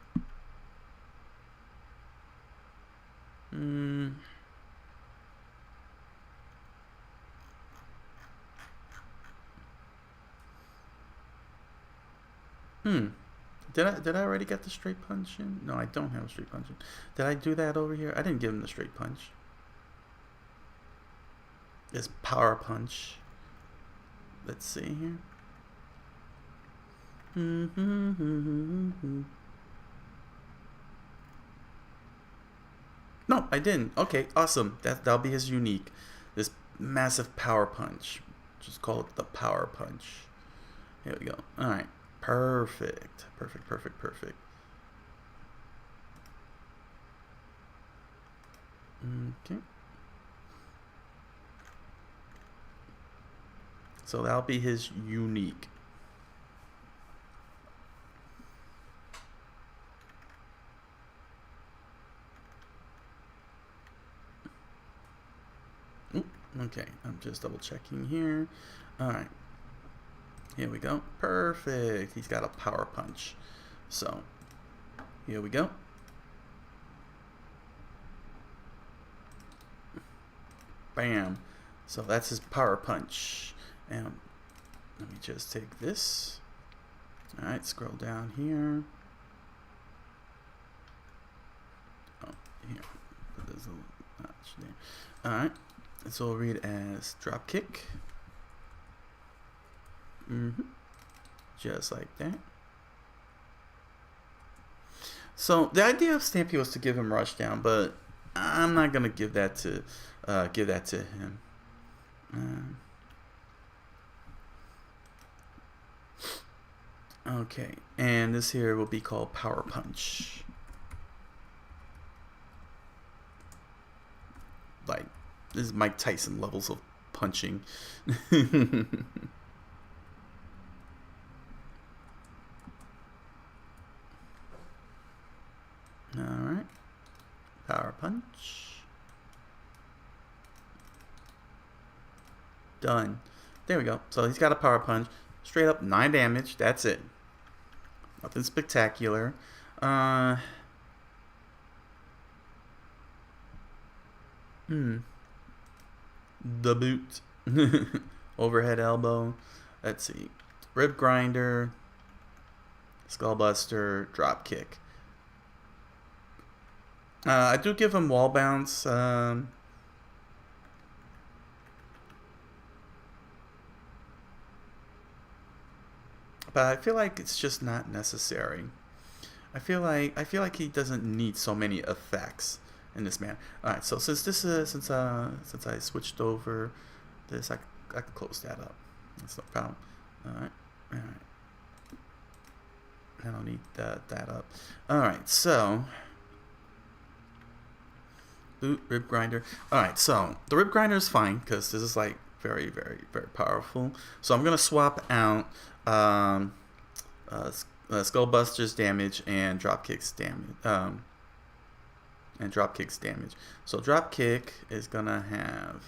Did I already get the straight punch in? No, I don't have a straight punch in. Did I do that over here? I didn't give him the straight punch. This power punch. Let's see here. No, I didn't. Okay, awesome. That'll be his unique. This massive power punch. Just call it the power punch. Here we go. All right. Perfect. Perfect. Okay. So that'll be his unique. Ooh, okay, I'm just double checking here. All right. Here we go. Perfect. He's got a power punch. So, here we go. Bam. So that's his power punch. And let me just take this. All right, scroll down here. Oh, here. There's a notch there. All right. So we'll read as drop kick. Just like that. So the idea of Stampede was to give him rush down, but I'm not gonna give that to him. Okay, and this here will be called power punch. Like, this is Mike Tyson levels of punching. Power punch. Done. There we go. So he's got a power punch. Straight up 9 damage. That's it. Nothing spectacular. The boot. Overhead elbow. Let's see. Rib grinder. Skullbuster. Drop kick. I do give him wall bounce. But I feel like it's just not necessary. I feel like he doesn't need so many effects in this man. All right, so since I switched over this, I can close that up. That's no problem. All right. I don't need that up. All right, so boot rib grinder. All right, so the rib grinder is fine because this is like very, very, very powerful. So I'm gonna swap out Skullbuster's damage and Dropkick's damage. So Dropkick is gonna have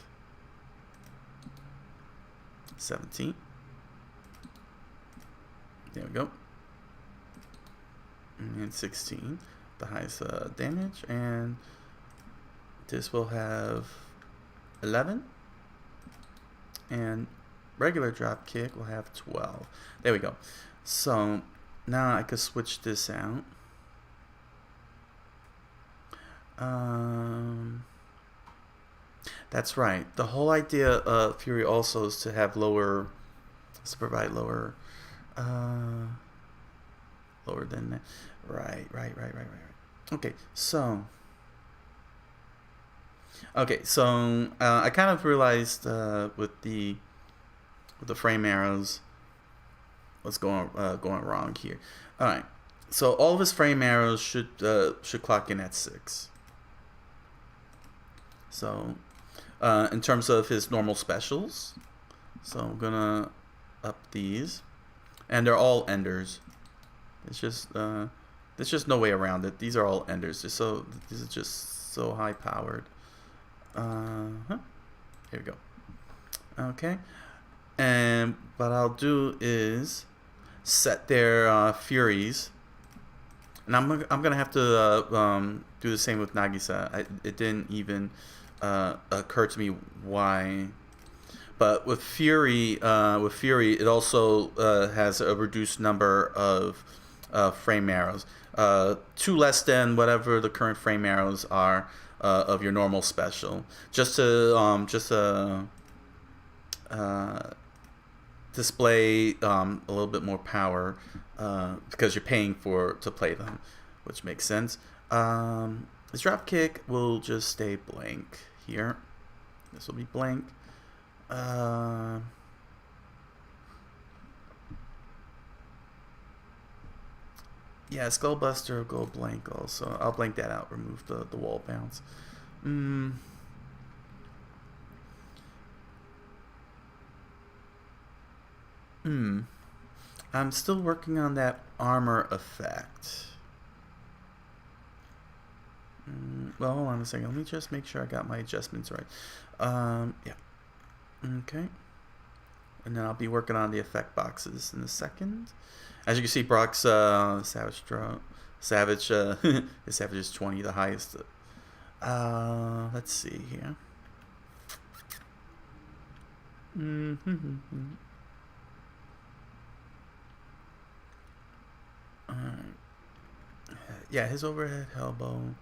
17. There we go. And 16, the highest damage, and this will have 11. And regular drop kick will have 12. There we go. So now I could switch this out. That's right. The whole idea of Fury also is to have lower, to provide lower, lower than that. Right. Okay, so I kind of realized with the frame arrows what's going wrong here. All right, so all of his frame arrows should clock in at 6. So in terms of his normal specials, so I'm gonna up these, and they're all enders. It's just there's just no way around it. These are all enders. This is just so high powered. Here we go. Okay, and what I'll do is set their furies, and I'm gonna have to do the same with Nagisa. It didn't even occur to me why, but with Fury, it also has a reduced number of frame arrows, 2 less than whatever the current frame arrows are of your normal special, just to display a little bit more power because you're paying to play them, which makes sense. This drop kick will just stay blank here. This will be blank. Yeah, Skullbuster will go blank also. I'll blank that out, remove the wall bounce. I'm still working on that armor effect. Well, hold on a second. Let me just make sure I got my adjustments right. Yeah. Okay. And then I'll be working on the effect boxes in a second. As you can see, Brock's Savage his Savage is 20, the highest. Let's see here. Yeah, his overhead elbow.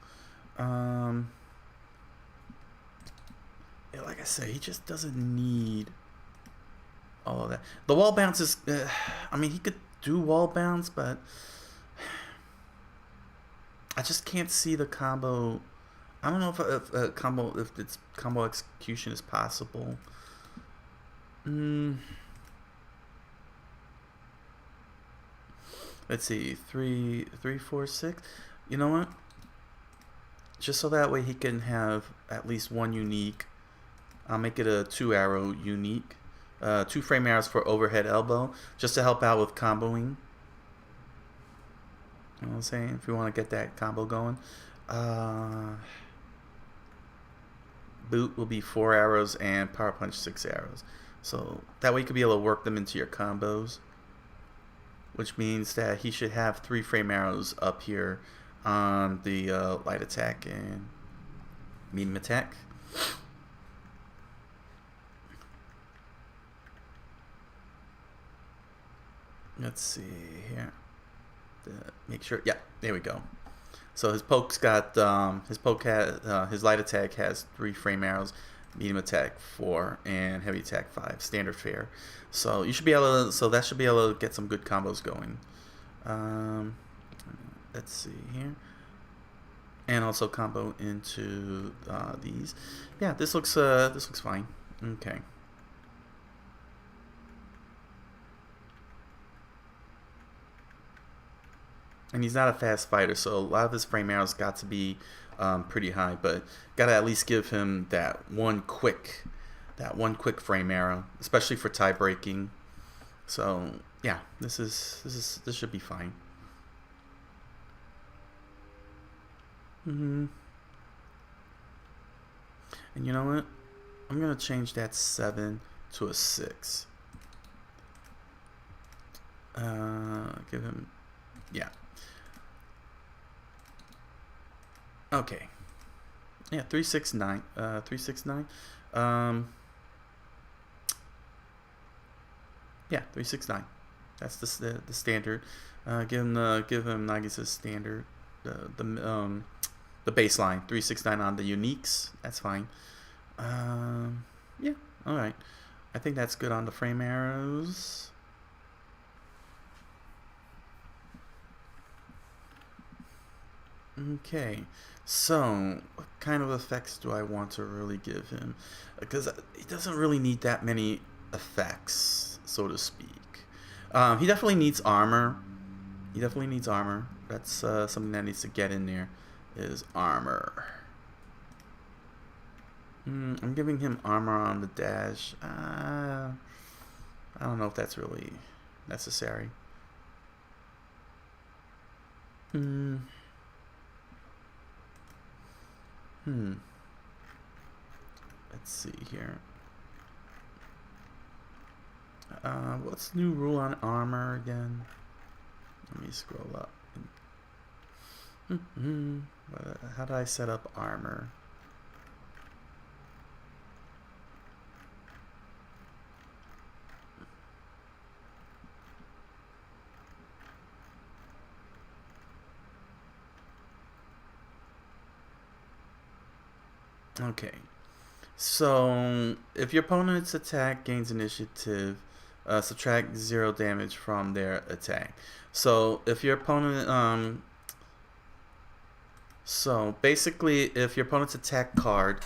Yeah, like I said, he just doesn't need all of that. The wall bounce is, I mean, he could do wall bounce, but I just can't see the combo. I don't know if its combo execution is possible. Let's see, 3, 4, 6. You know what? Just so that way he can have at least one unique. I'll make it a 2-arrow unique. 2 frame arrows for overhead elbow, just to help out with comboing. You know what I'm saying? If we want to get that combo going. boot will be 4 arrows and power punch 6 arrows. So that way you could be able to work them into your combos, which means that he should have 3 frame arrows up here on the light attack and medium attack. Let's see here. Make sure. Yeah, there we go. So his poke's got his light attack has 3 frame arrows, medium attack 4, and heavy attack 5. Standard fare. So you should be able to. So that should be able to get some good combos going. Let's see here. And also combo into these. Yeah, this looks fine. Okay. And he's not a fast fighter, so a lot of his frame arrows got to be pretty high, but gotta at least give him that one quick frame arrow, especially for tie breaking. So yeah, this should be fine. And you know what? I'm gonna change that 7 to a 6. Give him, yeah. Okay. Yeah, 369. 369. Yeah, 369. That's the standard. Give him Nagisa's standard. The baseline 369 on the uniques. That's fine. Yeah. All right. I think that's good on the frame arrows. Okay, so what kind of effects do I want to really give him? Because he doesn't really need that many effects, so to speak. He definitely needs armor. That's something that needs to get in there, is armor. I'm giving him armor on the dash. I don't know if that's really necessary. Let's see here. What's the new rule on armor again? Let me scroll up. How do I set up armor? Okay, so if your opponent's attack gains initiative, subtract 0 damage from their attack. So if your opponent, so basically, if your opponent's attack card,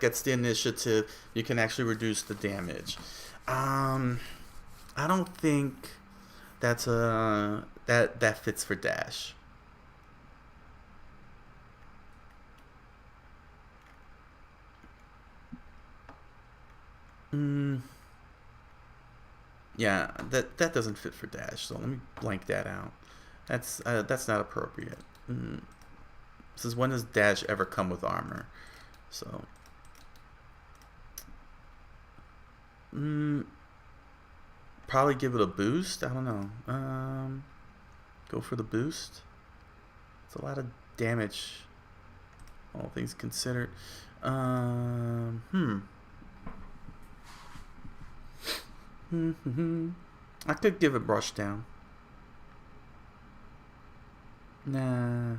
gets the initiative, you can actually reduce the damage. I don't think that's that fits for dash. Yeah, that doesn't fit for dash, so let me blank that out. That's not appropriate. This is, when does dash ever come with armor? So probably give it a boost. I don't know. Go for the boost. It's a lot of damage, all things considered. I could give it brush down. Nah.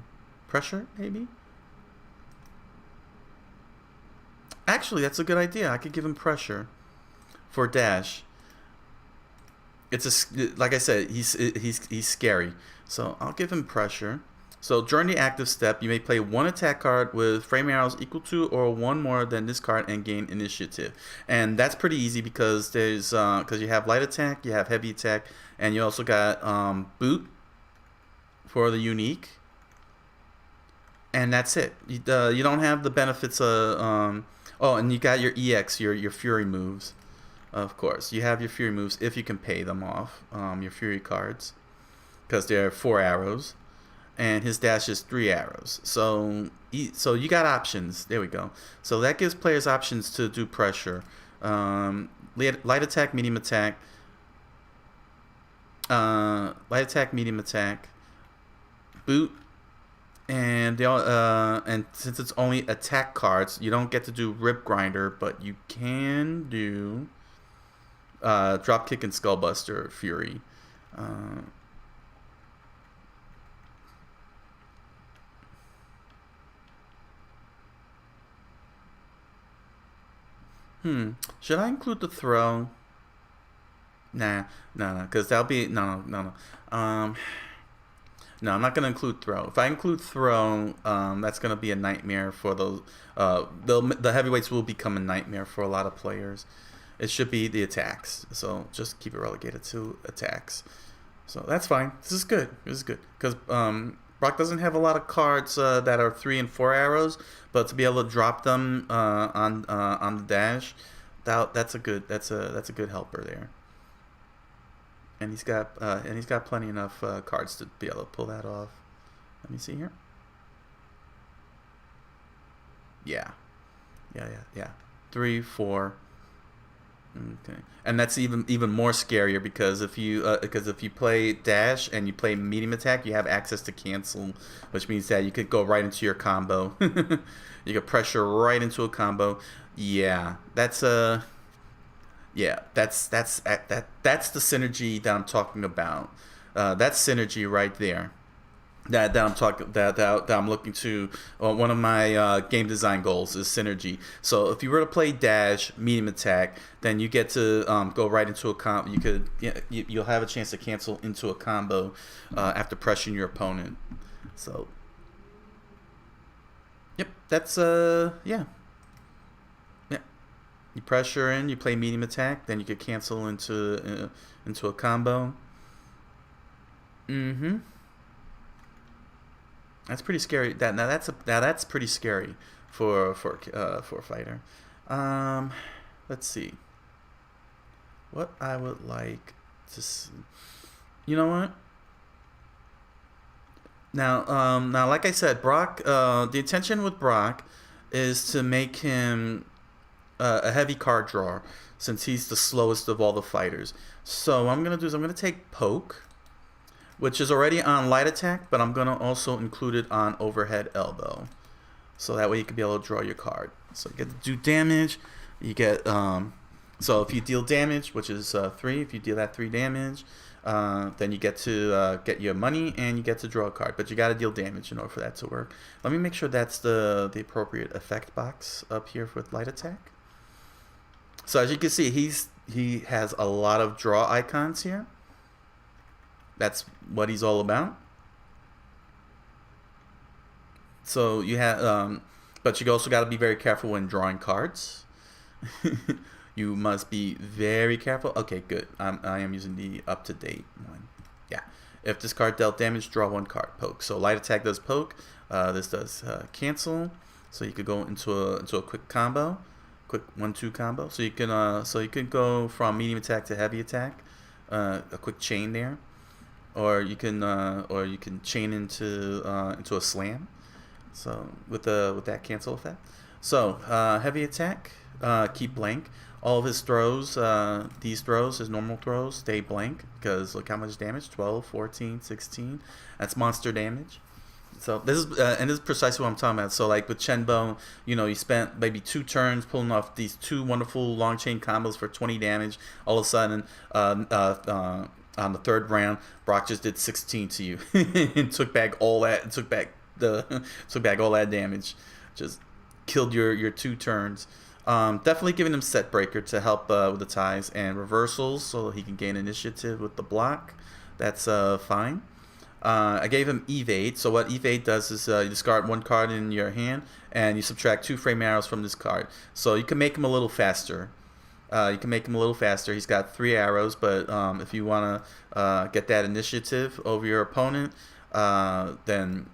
Pressure, maybe? Actually, that's a good idea. I could give him pressure for dash. It's like I said, he's scary. So I'll give him pressure. So during the active step, you may play 1 attack card with frame arrows equal to or 1 more than this card and gain initiative. And that's pretty easy because there's because you have light attack, you have heavy attack, and you also got boot for the unique. And that's it. You don't have the benefits of oh, and you got your EX, your Fury moves. Of course, you have your Fury moves if you can pay them off, your Fury cards, because they're 4 arrows. and his dash is 3 arrows. So you got options. There we go. So that gives players options to do pressure. Light attack, medium attack. Light attack, medium attack. Boot. And they all, and since it's only attack cards, you don't get to do Rip Grinder, but you can do Dropkick and Skullbuster Fury. Should I include the throw? Nah, no, because that'll be no. No, I'm not gonna include throw. If I include throw, that's gonna be a nightmare for those. The heavyweights will become a nightmare for a lot of players. It should be the attacks. So just keep it relegated to attacks. So that's fine. This is good. This is good because Brock doesn't have a lot of cards that are 3 and 4 arrows, but to be able to drop them on the dash, that's a good helper there. And he's got plenty enough cards to be able to pull that off. Let me see here. Yeah. 3, 4. Okay, and that's even more scarier because if you play dash and you play medium attack, you have access to cancel, which means that you could go right into your combo. You could pressure right into a combo. Yeah, that's the synergy that I'm talking about. That's synergy right there. That I'm looking to. One of my game design goals is synergy. So if you were to play dash medium attack, then you get to go right into a combo. You'll have a chance to cancel into a combo after pressuring your opponent. So yep, that's yeah. You pressure in, you play medium attack, then you could cancel into a combo. That's pretty scary. That's pretty scary for a fighter. Let's see. What I would like to see. You know what? Now, like I said, Brock. The intention with Brock is to make him a heavy card drawer, since he's the slowest of all the fighters. So what I'm gonna do is I'm gonna take Poke, which is already on light attack, but I'm gonna also include it on overhead elbow, so that way you can be able to draw your card. So you get to do damage. You get so if you deal damage, which is 3, if you deal that 3 damage, then you get to get your money and you get to draw a card. But you got to deal damage in order for that to work. Let me make sure that's the appropriate effect box up here with light attack. So as you can see, he has a lot of draw icons here. That's what he's all about. So you have, but you also got to be very careful when drawing cards. You must be very careful. Okay, good. I am using the up-to-date one. Yeah. If this card dealt damage, draw 1 card. Poke. So light attack does poke. This does cancel. So you could go into a quick combo, quick 1-2 combo. So you can go from medium attack to heavy attack. A quick chain there. Or you can chain into a slam. So with that cancel effect. So heavy attack, keep blank. All of his throws, his normal throws, stay blank because look how much damage: 12, 14, 16. That's monster damage. So this is precisely what I'm talking about. So like with Chenbo, you spent maybe 2 turns pulling off these 2 wonderful long chain combos for 20 damage. All of a sudden, on the 3rd round, Brock just did 16 to you and took back all that. Took back all that damage. Just killed your 2 turns. Definitely giving him set breaker to help with the ties and reversals, so he can gain initiative with the block. That's fine. I gave him evade. So what evade does is you discard 1 card in your hand and you subtract 2 frame arrows from this card. So you can make him a little faster. He's got 3 arrows, but if you want to get that initiative over your opponent, then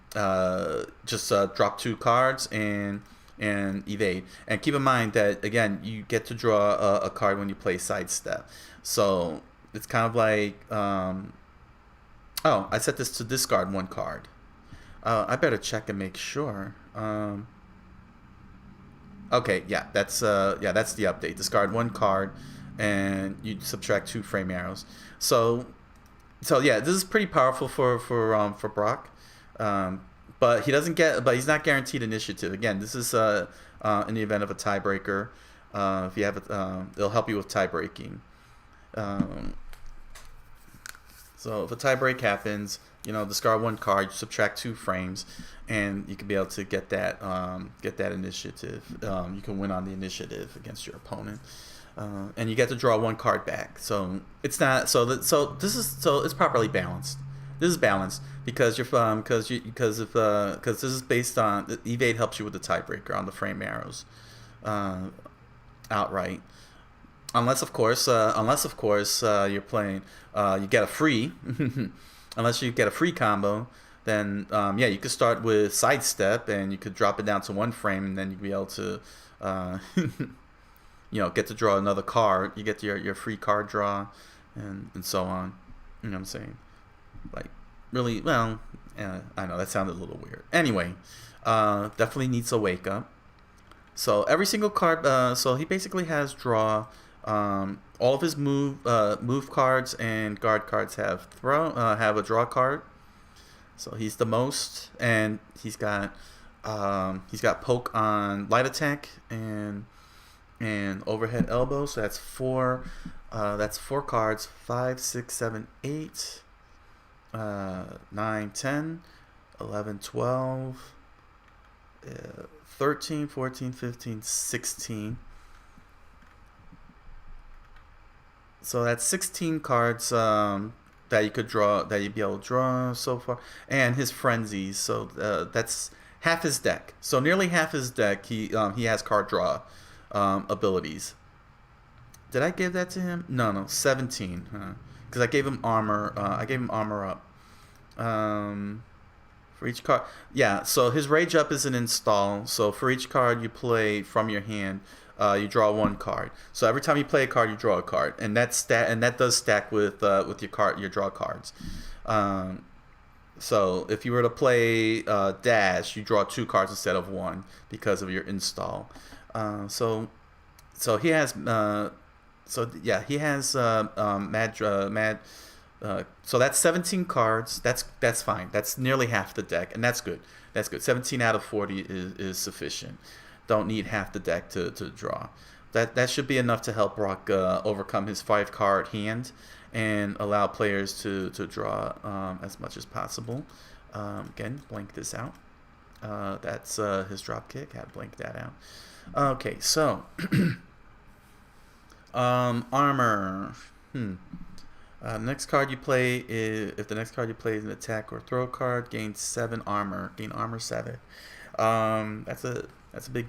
just drop 2 cards and evade. And keep in mind that, again, you get to draw a card when you play sidestep. So it's kind of like, I set this to discard 1 card. I better check and make sure. Okay, yeah, that's the update. Discard one card, and you subtract 2 frame arrows. So yeah, this is pretty powerful for Brock. Um, but he's not guaranteed initiative. Again, this is in the event of a tiebreaker. If you have it, it'll help you with tie breaking. Um, so if a tie break happens, discard one card, you subtract 2 frames, and you can be able to get that initiative. You can win on the initiative against your opponent, and you get to draw 1 card back. So it's not it's properly balanced. This is balanced because because this is based on evade helps you with the tiebreaker on the frame arrows, outright. Unless of course you're playing, you get a free. Unless you get a free combo, then you could start with sidestep and you could drop it down to 1 frame, and then you'd be able to get to draw another card. You get your free card draw, and so on. You know what I'm saying? Like, really, well, I know that sounded a little weird. Anyway, definitely needs a wake up. So every single card, so he basically has draw. All of his move cards and guard cards have a draw card. So he's the most, and he's got poke on light attack and overhead elbow. So that's 4. That's 4 cards. 5, 6, 7, 8, 9, 10, 11, 12, 13, 14, 15, 16. So that's 16 cards that you could draw, that you'd be able to draw so far, and his frenzies. So that's half his deck. So nearly half his deck, he has card draw abilities. Did I give that to him? No, 17. Because I gave him armor. I gave him armor up. For each card, yeah. So his rage up is an install. So for each card you play from your hand, you draw 1 card. So every time you play a card, you draw a card, and that does stack with your draw cards. So if you were to play dash, you draw 2 cards instead of 1 because of your install. So he has he has mad. So that's 17 cards. That's fine. That's nearly half the deck, and that's good. 17 out of 40 is sufficient. Don't need half the deck to draw. That should be enough to help Brock overcome his 5-card hand and allow players to draw as much as possible. Again, blank this out. That's his drop kick. Had to blank that out. Okay, so armor. Next card you play is, if the next card you play is an attack or throw card, gain 7 armor. Gain armor 7. That's a big.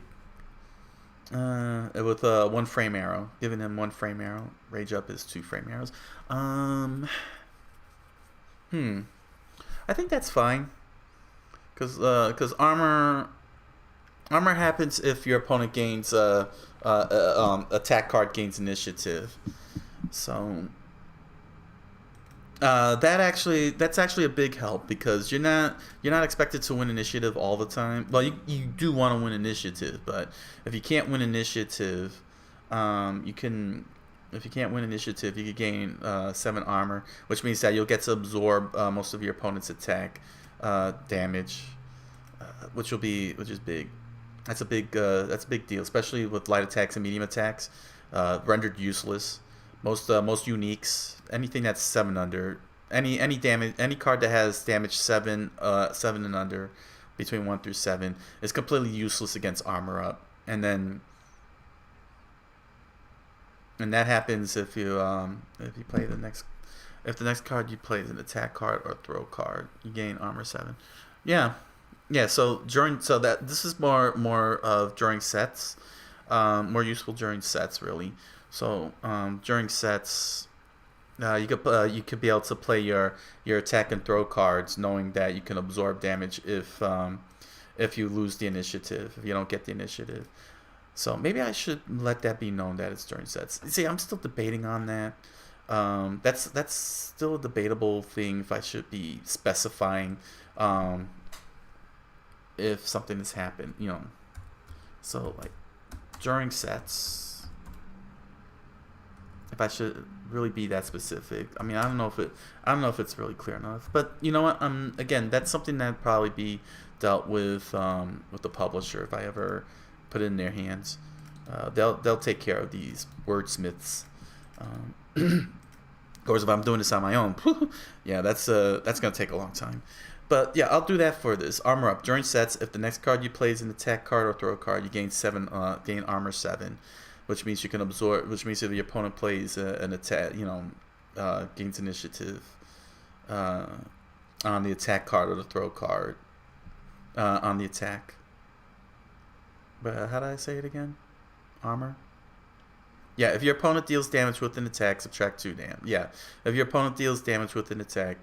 With 1 frame arrow, giving him 1 frame arrow. Rage up is 2 frame arrows. I think that's fine. Because armor happens if your opponent gains attack card gains initiative. So that's actually a big help, because you're not expected to win initiative all the time. Well, you do want to win initiative, but if you can't win initiative, you can. If you can't win initiative, you can gain 7 armor, which means that you'll get to absorb most of your opponent's attack damage, which is big. That's a big deal, especially with light attacks and medium attacks, rendered useless. Most uniques, anything that's 7 under, any damage, any card that has damage 7 and under, between 1 through 7, is completely useless against armor up. And that happens if you play if the next card you play is an attack card or throw card, you gain armor 7. Yeah. So this is more of during sets, more useful during sets, really. So during sets, you could be able to play your attack and throw cards, knowing that you can absorb damage if you lose the initiative, if you don't get the initiative. So maybe I should let that be known that it's during sets. See, I'm still debating on that. That's still a debatable thing, if I should be specifying if something has happened, you know. So like during sets, if I should really be that specific. I mean, I don't know if it's really clear enough. But you know what? Again, that's something that probably be dealt with the publisher if I ever put it in their hands. They'll take care of these wordsmiths. Of course, if I'm doing this on my own, yeah, that's gonna take a long time. But yeah, I'll do that for this. Armor up during sets. If the next card you play is an attack card or throw card, you gain gain armor 7, which means you can absorb. Which means if your opponent plays an attack, you know, gains initiative on the attack card or the throw card on the attack. But how did I say it again? Armor. Yeah, if your opponent deals damage with an attack, subtract 2 damage. Yeah, if your opponent deals damage with an attack,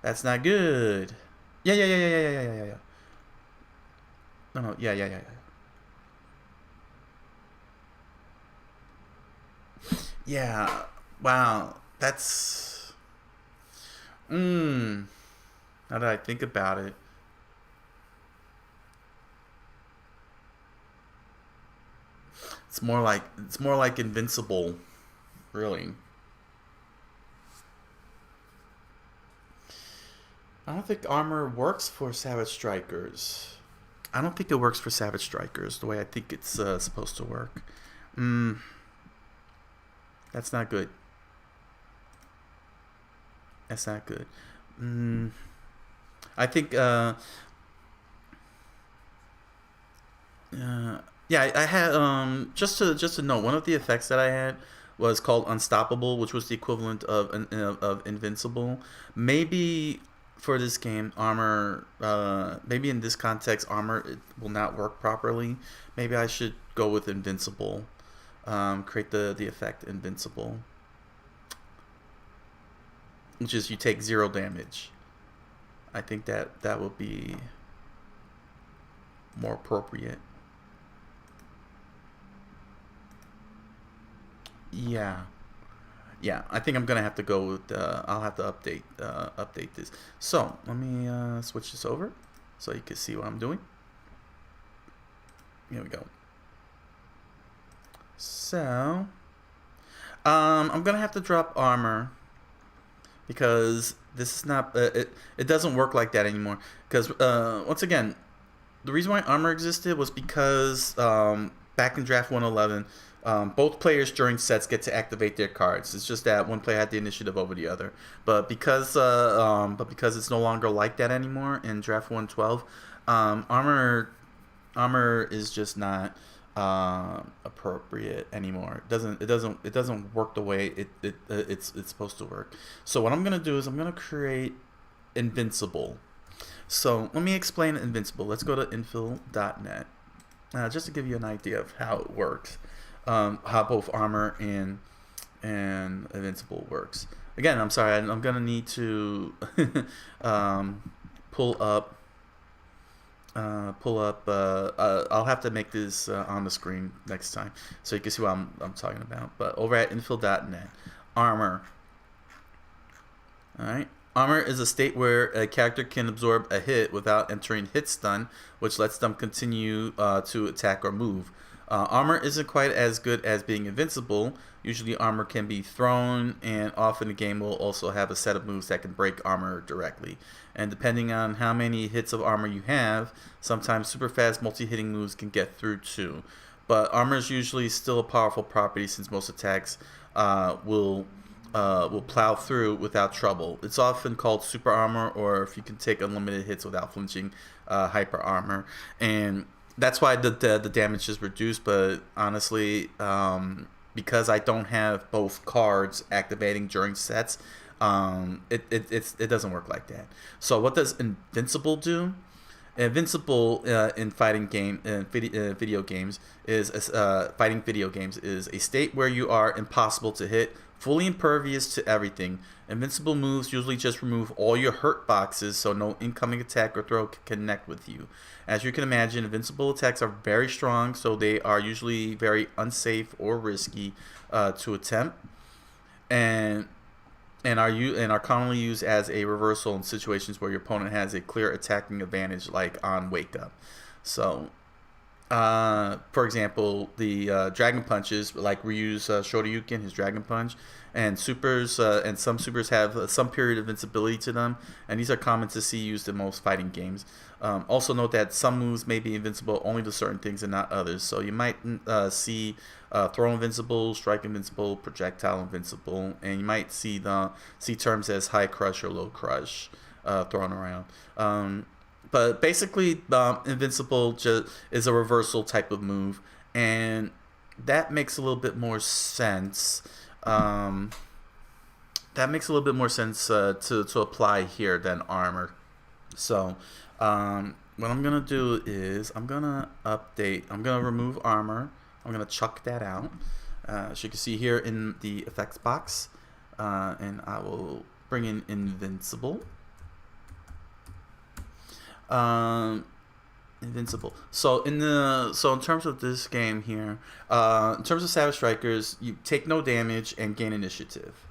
that's not good. Yeah. No, yeah. Yeah, wow, that's... Now that I think about it, it's more like invincible, really. I don't think armor works for Savage Strikers. I don't think it works for Savage Strikers the way I think it's supposed to work. That's not good. That's not good. I think yeah, I had just to know, one of the effects that I had was called Unstoppable, which was the equivalent of Invincible. Maybe for this game, armor, maybe in this context, armor it will not work properly. Maybe I should go with Invincible. Create the effect Invincible, which is you take 0 damage. I think that will be more appropriate. Yeah, I think I'm gonna have to go with I'll have to update this. So let me switch this over so you can see what I'm doing. Here we go. So I'm gonna have to drop armor because this is not it doesn't work like that anymore, because once again, the reason why armor existed was because back in draft 111, both players during sets get to activate their cards. It's just that one player had the initiative over the other. But because it's no longer like that anymore in draft 112, armor is just not appropriate anymore. It doesn't work the way it's supposed to work. So what I'm gonna do is I'm gonna create Invincible. So let me explain Invincible. Let's go to infill.net just to give you an idea of how it works. How both armor and Invincible works. Again, I'm sorry, I'm gonna need to pull up. I'll have to make this on the screen next time so you can see what I'm talking about. But over at infill.net, armor. All right. Armor is a state where a character can absorb a hit without entering hit stun, which lets them continue to attack or move. Armor isn't quite as good as being invincible. Usually armor can be thrown, and often the game will also have a set of moves that can break armor directly. And depending on how many hits of armor you have, sometimes super fast multi-hitting moves can get through too. But armor is usually still a powerful property since most attacks will plow through without trouble. It's often called super armor, or if you can take unlimited hits without flinching, hyper armor. And that's why the damage is reduced. But honestly, because I don't have both cards activating during sets, it doesn't work like that. So what does Invincible do? Invincible in video games is a state where you are impossible to hit, fully impervious to everything. Invincible moves usually just remove all your hurt boxes, so no incoming attack or throw can connect with you. As you can imagine, invincible attacks are very strong, so they are usually very unsafe or risky to attempt. And and are commonly used as a reversal in situations where your opponent has a clear attacking advantage, like on Wake Up. So, for example, the Dragon Punches, like Ryu's Shoryuken, his Dragon Punch, and supers, and some supers have some period of invincibility to them, and these are common to see used in most fighting games. Also note that some moves may be invincible only to certain things and not others. So you might see throw invincible, strike invincible, projectile invincible, and you might see terms as high crush or low crush thrown around. But basically, invincible is a reversal type of move, and that makes a little bit more sense. To apply here than armor. So what I'm gonna do is I'm gonna remove armor. I'm gonna chuck that out, as you can see here in the effects box, and I will bring in invincible. Invincible. So in terms of this game here, in terms of Savage Strikers, you take no damage and gain initiative.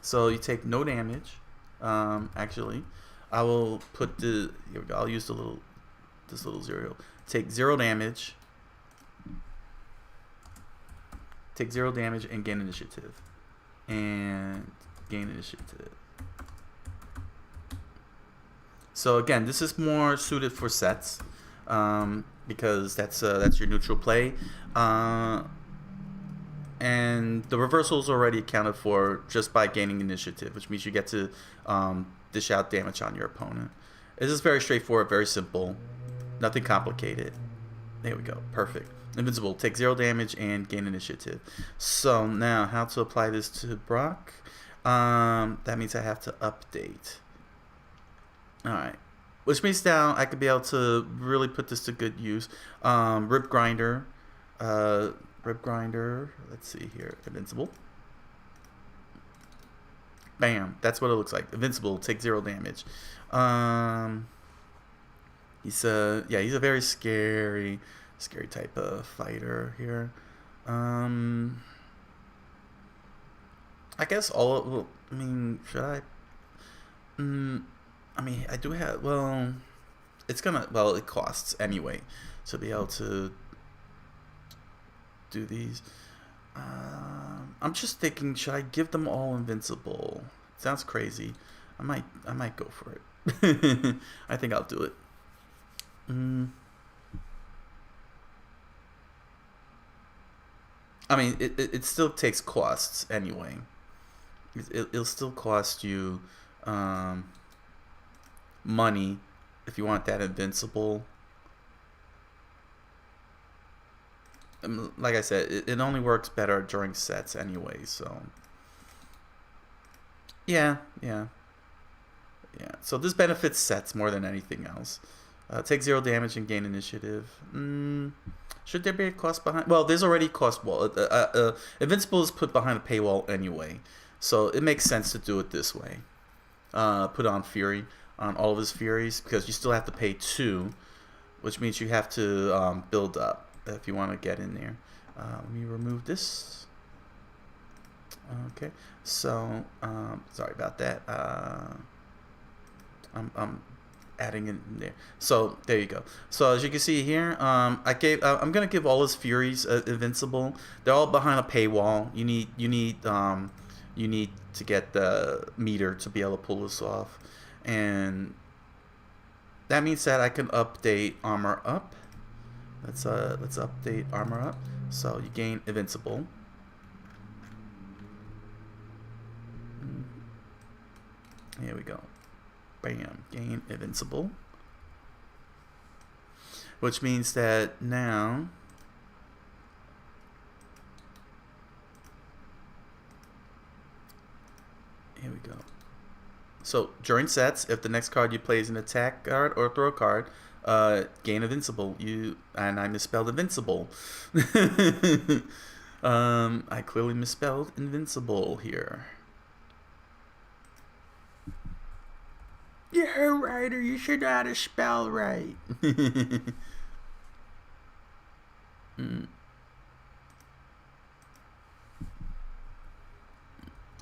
So you take no damage. Actually, I will put here we go. I'll use this little 0. Take 0 damage. Take 0 damage and gain initiative. And gain initiative. So again, this is more suited for sets, because that's your neutral play, and the reversal is already accounted for just by gaining initiative, which means you get to dish out damage on your opponent. This is very straightforward, very simple, nothing complicated. There we go, perfect. Invincible, take 0 damage and gain initiative. So now, how to apply this to Brock? That means I have to update. Alright, which means now I could be able to really put this to good use. Rib Grinder, let's see here, invincible. Bam, that's what it looks like. Invincible, take 0 damage. He's a very scary type of fighter here. I guess should I? I do have, it costs anyway to be able to do these. I'm just thinking, should I give them all invincible? Sounds crazy. I might go for it. I think I'll do it. It still takes costs anyway. It'll still cost you money if you want that invincible. Like I said, it only works better during sets anyway, so yeah. So this benefits sets more than anything else. Take 0 damage and gain initiative. Should there be a cost behind? Well, there's already cost wall. Invincible is put behind a paywall anyway, so it makes sense to do it this way. Put on Fury on all of his Furies, because you still have to pay 2, which means you have to build up if you want to get in there. Let me remove this. Okay, so sorry about that. I'm adding in there. So there you go. So as you can see here, I'm gonna give all his Furies invincible. They're all behind a paywall. You need to get the meter to be able to pull this off, and that means that I can update armor up. Let's update armor up. So you gain invincible. Here we go. Bam, gain invincible. Which means that now here we go. So during sets, if the next card you play is an attack card or throw card, gain invincible. And I misspelled invincible. I clearly misspelled invincible here. Yeah, writer, you should know how to spell right.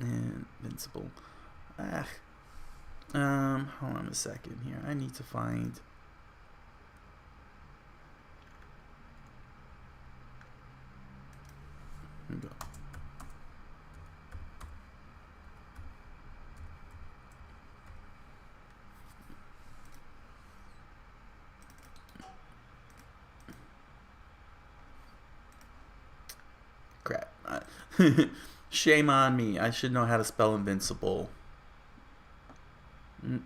Invincible. Ah. Hold on a second here. I need to find. Here we go. Crap. Shame on me. I should know how to spell invincible. Here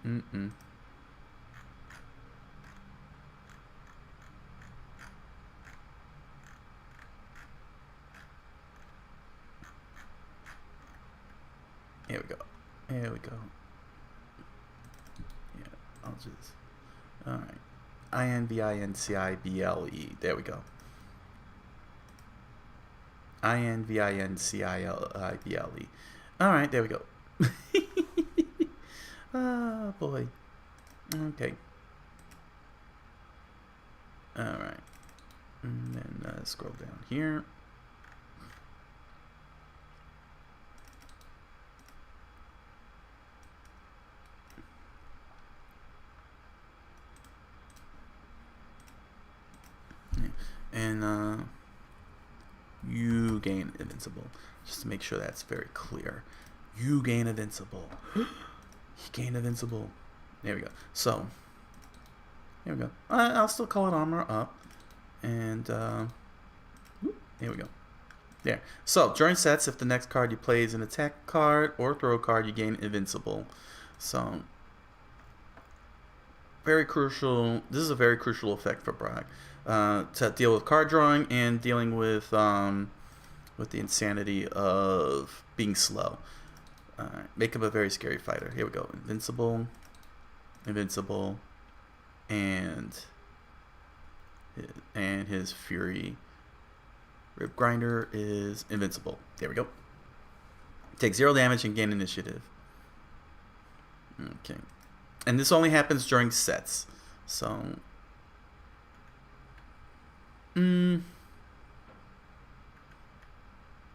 we go. Here we go. Yeah, I'll just. Alright. INVINCIBLE. There we go. INVINCIBLE. Alright, there we go. Oh boy. Okay. Alright. And then scroll down here. And you gain invincible. Just to make sure that's very clear. You gain invincible. He gained invincible. There we go. So, here we go. I'll still call it armor up. And, here we go. There. So, during sets, if the next card you play is an attack card or throw card, you gain invincible. So, very crucial. This is a very crucial effect for Brock. To deal with card drawing and dealing with the insanity of being slow. Make him a very scary fighter. Here we go. Invincible, invincible, and his fury. Rib Grinder is invincible. There we go. Take 0 damage and gain initiative. Okay, and this only happens during sets. So,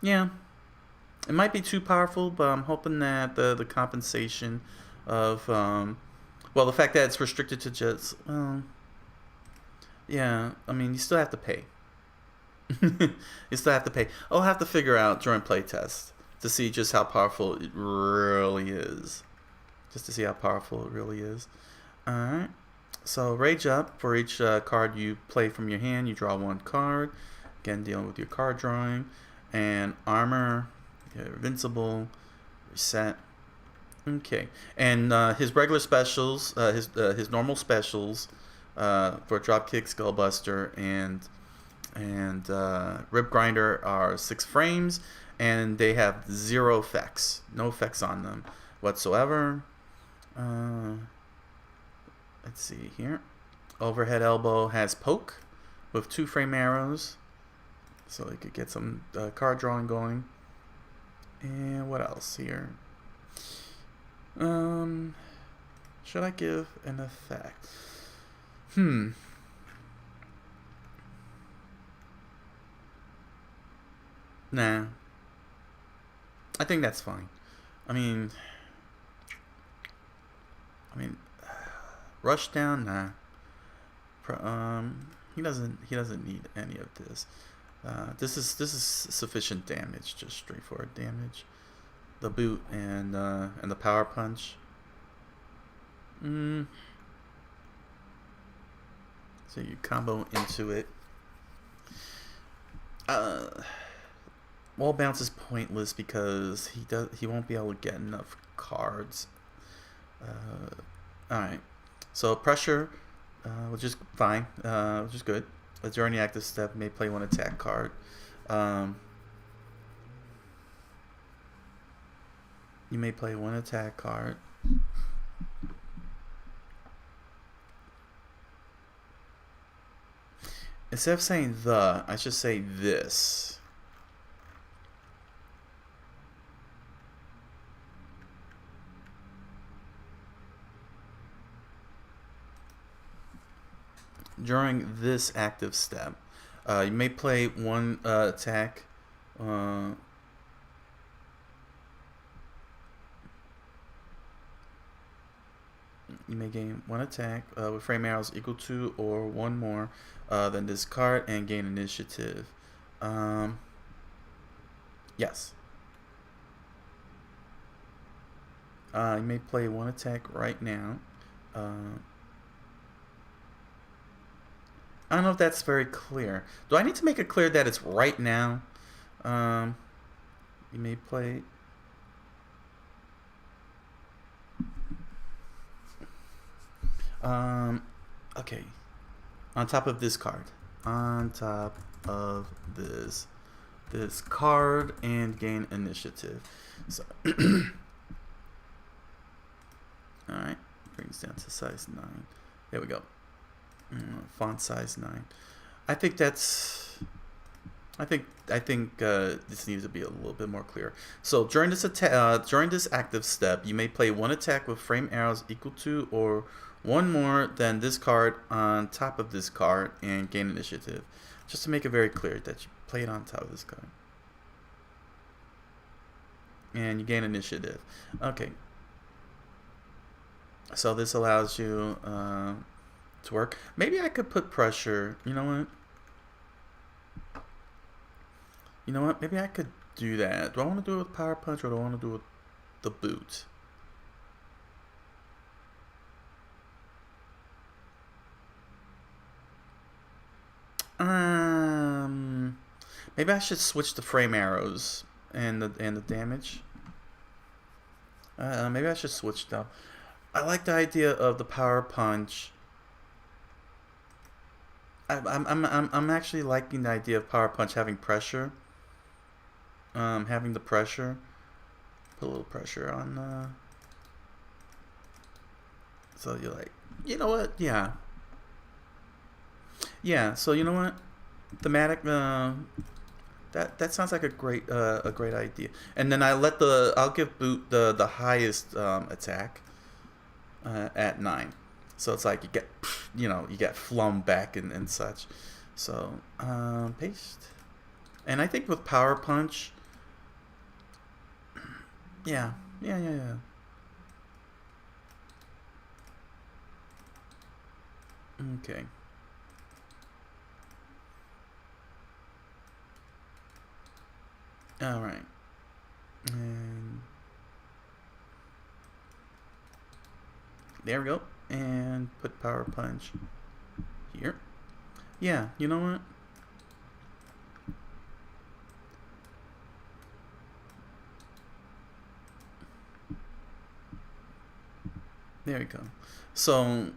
yeah. It might be too powerful, but I'm hoping that the compensation of, well, the fact that it's restricted to just, yeah, I mean, you still have to pay. You still have to pay. I'll have to figure out during playtest to see just how powerful it really is. Just to see how powerful it really is. Alright. So, Rage Up. For each card you play from your hand, you draw 1 card. Again, dealing with your card drawing. And Armor. Invincible, reset. Okay, and his regular specials, his normal specials, for Dropkick, Skullbuster, and Rib Grinder are 6 frames, and they have 0 effects, no effects on them whatsoever. Let's see here. Overhead Elbow has Poke with 2 frame arrows, so they could get some card drawing going. And what else here? Should I give an effect? Nah. I think that's fine. I mean, Rush Down, nah. He doesn't need any of this. This is sufficient damage, just straightforward damage. The boot and the power punch. So you combo into it. Wall bounce is pointless because he won't be able to get enough cards. All right. So pressure, which is fine, which is good. During the active step, may play 1 attack card. You may play 1 attack card. Instead of saying I should say this. During this active step, you may play 1 attack. You may gain one attack with frame arrows equal to or one more than this card and gain initiative. Yes. You may play one attack right now. I don't know if that's very clear. Do I need to make it clear that it's right now? You may play... okay. On top of this card. On top of this card and gain initiative. So... Alright. Brings down to size 9. There we go. Font size 9. I think that's... I think this needs to be a little bit more clear. So during this active step, you may play one attack with frame arrows equal to or one more than this card on top of this card and gain initiative. Just to make it very clear that you play it on top of this card. And you gain initiative. Okay. So this allows you to work. Maybe I could put pressure. You know what? You know what? Maybe I could do that. Do I want to do it with Power Punch or do I want to do it with the boot? Maybe I should switch the frame arrows and the damage. Maybe I should switch them. I like the idea of the Power Punch. I'm actually liking the idea of Power Punch having pressure. Having the pressure. Put a little pressure on. So you're like, you know what? Yeah. Yeah. So you know what? Thematic. That sounds like a great idea. And then I'll give Boot the highest attack at 9. So it's like you get flung back and such. So paste. And I think with Power Punch, yeah. Okay. All right. And there we go. And put Power Punch here. Yeah, you know what? There we go. So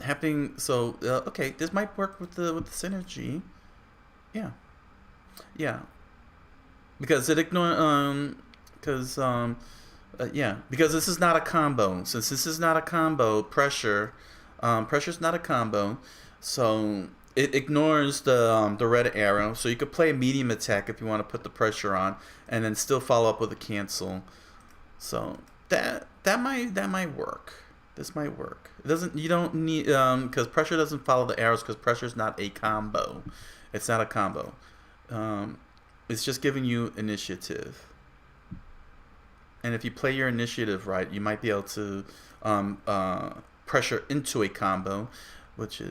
okay, this might work with the synergy. Yeah. Because it because this is not a combo. Since this is not a combo, pressure's not a combo, so it ignores the red arrow. So you could play a medium attack if you want to put the pressure on, and then still follow up with a cancel. So that might work. This might work. You don't need because pressure doesn't follow the arrows because pressure is not a combo. It's not a combo. It's just giving you initiative. And if you play your initiative right, you might be able to pressure into a combo, which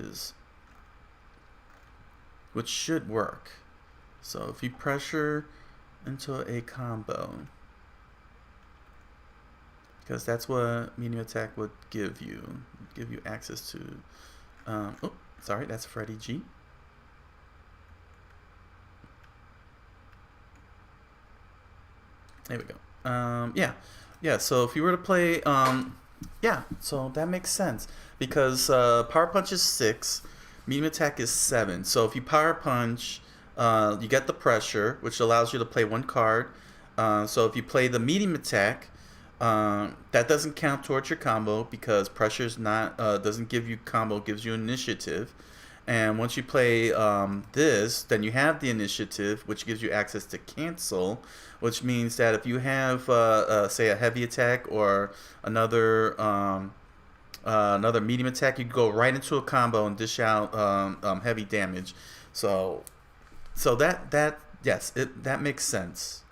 should work. So if you pressure into a combo, because that's what medium attack would give you access to. Oh, sorry, that's Freddy G. There we go. Yeah. So if you were to play, so that makes sense because Power Punch is 6, medium attack is 7. So if you Power Punch, you get the pressure, which allows you to play one card. So if you play the medium attack, that doesn't count towards your combo because pressure's not doesn't give you combo, gives you initiative. And once you play this, then you have the initiative, which gives you access to cancel, which means that if you have, say, a heavy attack or another medium attack, you can go right into a combo and dish out heavy damage. So that makes sense.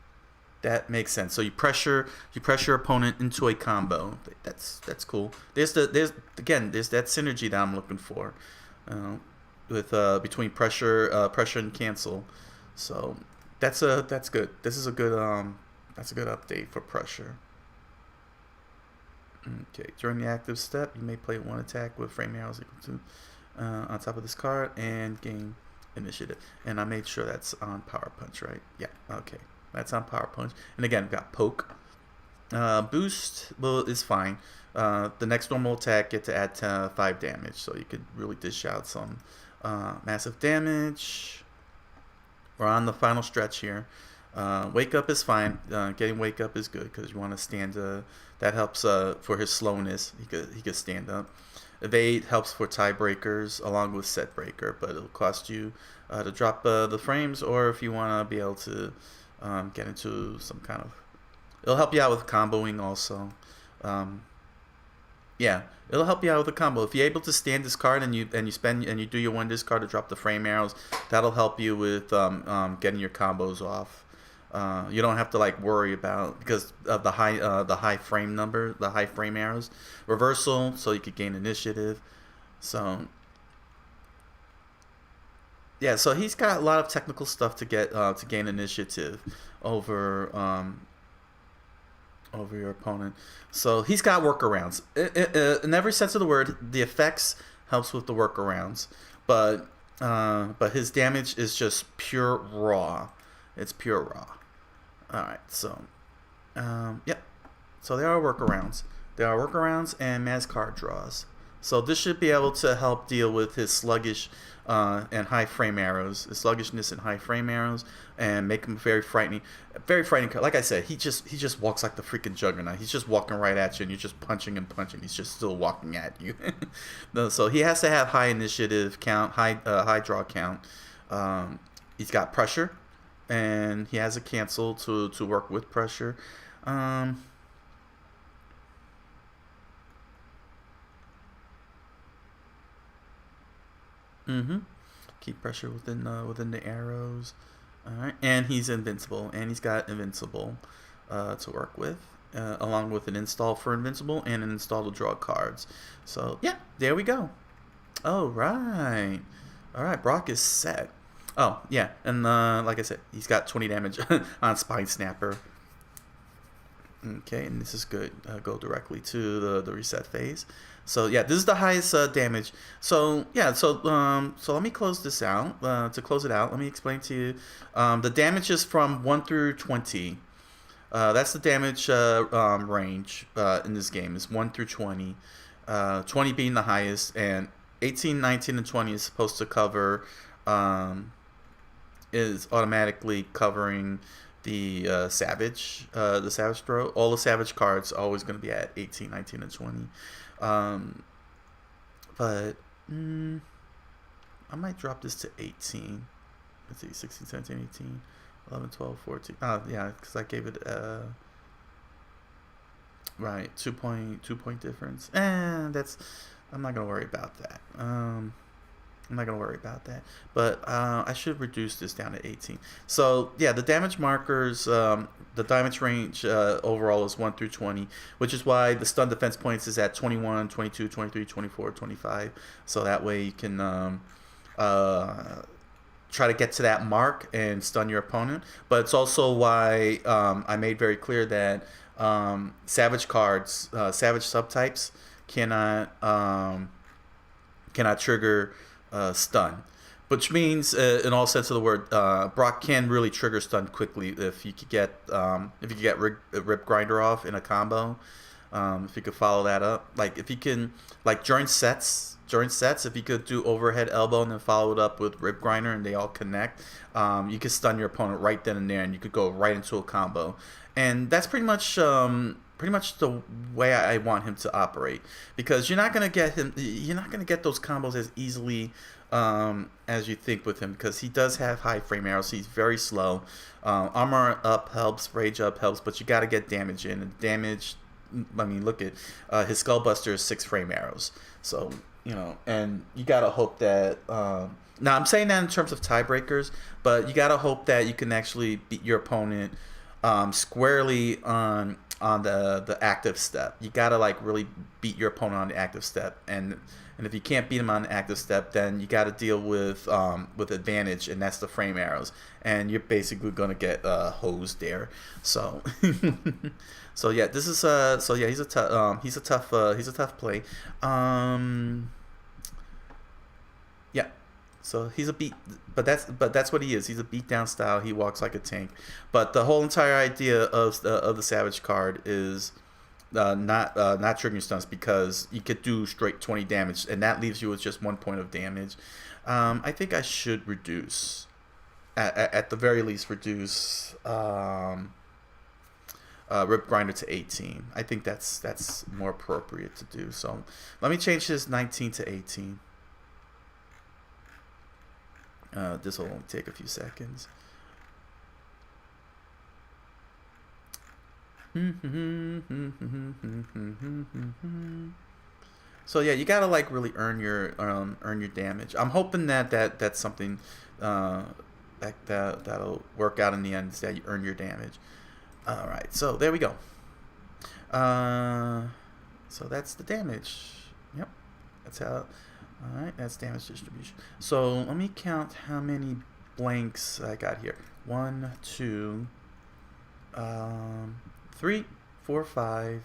That makes sense. So you pressure your opponent into a combo. That's cool. There's that synergy that I'm looking for, with between pressure and cancel. So that's good. This is a good update for pressure. Okay, during the active step, you may play one attack with frame arrows equal to on top of this card and gain initiative. And I made sure that's on Power Punch, right? Yeah. Okay. That's on Power Punch. And again, we've got Poke. Boost, well, is fine. The next normal attack, get to add 5 damage. So you could really dish out some massive damage. We're on the final stretch here. Wake Up is fine. Getting Wake Up is good because you want to stand. That helps for his slowness. He could stand up. Evade helps for tiebreakers along with set breaker, but it'll cost you to drop the frames, or if you want to be able to get into some kind of, it'll help you out with comboing also. Yeah, it'll help you out with the combo. If you're able to stand this card and you do your one discard to drop the frame arrows, that'll help you with getting your combos off. You don't have to like worry about, because of the high frame number, the high frame arrows. Reversal, so you could gain initiative. So yeah, so he's got a lot of technical stuff to get to gain initiative over your opponent. So he's got workarounds. In every sense of the word, the effects helps with the workarounds, but his damage is just pure raw. It's pure raw. All right, so yep. So there are workarounds. There are workarounds and mass card draws. So this should be able to help deal with his sluggish and high frame arrows, his sluggishness and high frame arrows, and make him very frightening. Very frightening. Like I said, he just walks like the freaking juggernaut. He's just walking right at you, and you're just punching and punching. He's just still walking at you. So he has to have high initiative count, high draw count. He's got pressure, and he has a cancel to work with pressure. Keep pressure within the arrows. All right, and he's invincible, and he's got invincible to work with, along with an install for invincible and an install to draw cards. So yeah, there we go. All right, Brock is set. Oh yeah, and like I said, he's got 20 damage on Spine Snapper. Okay, and this is good. Go directly to the reset phase. So yeah, this is the highest damage. So yeah, so let me close this out. To close it out, let me explain to you. The damage is from 1 through 20. That's the damage range in this game, is 1 through 20. 20 being the highest, and 18, 19, and 20 is supposed to cover, is automatically covering the savage throw. All the savage cards are always going to be at 18, 19, and 20. But I might drop this to 18. Let's see, 16, 17, 18, 11, 12, 14. Oh yeah, because I gave it right, 2 point difference. And I'm not gonna worry about that. I'm not going to worry about that. But I should reduce this down to 18. So, yeah, the damage markers, the damage range overall is 1 through 20, which is why the stun defense points is at 21, 22, 23, 24, 25. So that way you can try to get to that mark and stun your opponent. But it's also why I made very clear that savage cards, savage subtypes cannot trigger stun, which means in all sense of the word, Brock can really trigger stun quickly if you could get Rip Grinder off in a combo. If you could follow that up, like if you can, like during sets, if you could do overhead elbow and then follow it up with Rip Grinder and they all connect, you could stun your opponent right then and there, and you could go right into a combo. And that's pretty much the way I want him to operate, because you're not gonna get those combos as easily as you think with him, because he does have high frame arrows. He's very slow. Armor up helps, rage up helps, but you got to get damage in. And damage, I mean, look at his Skullbuster is 6 frame arrows. So and you gotta hope that. Now I'm saying that in terms of tiebreakers, but you gotta hope that you can actually beat your opponent squarely on the active step. You gotta like really beat your opponent on the active step, and if you can't beat him on the active step, then you got to deal with advantage, and that's the frame arrows, and you're basically gonna get hosed there. So so yeah, this is so yeah, he's a tough play. Yeah. So he's a beat, but that's what he is. He's a beatdown style. He walks like a tank. But the whole entire idea of the Savage card is not triggering stunts, because you could do straight 20 damage, and that leaves you with just 1 point of damage. I think I should reduce, at the very least, reduce Rip Grinder to 18. I think that's more appropriate to do. So let me change his 19 to 18. This will only take a few seconds. So yeah, you gotta like really earn your damage. I'm hoping that's something that'll work out in the end, is that you earn your damage. All right, so there we go. So that's the damage. Yep, that's how. Alright, that's damage distribution. So let me count how many blanks I got here. 1, 2, 3, 4, 5.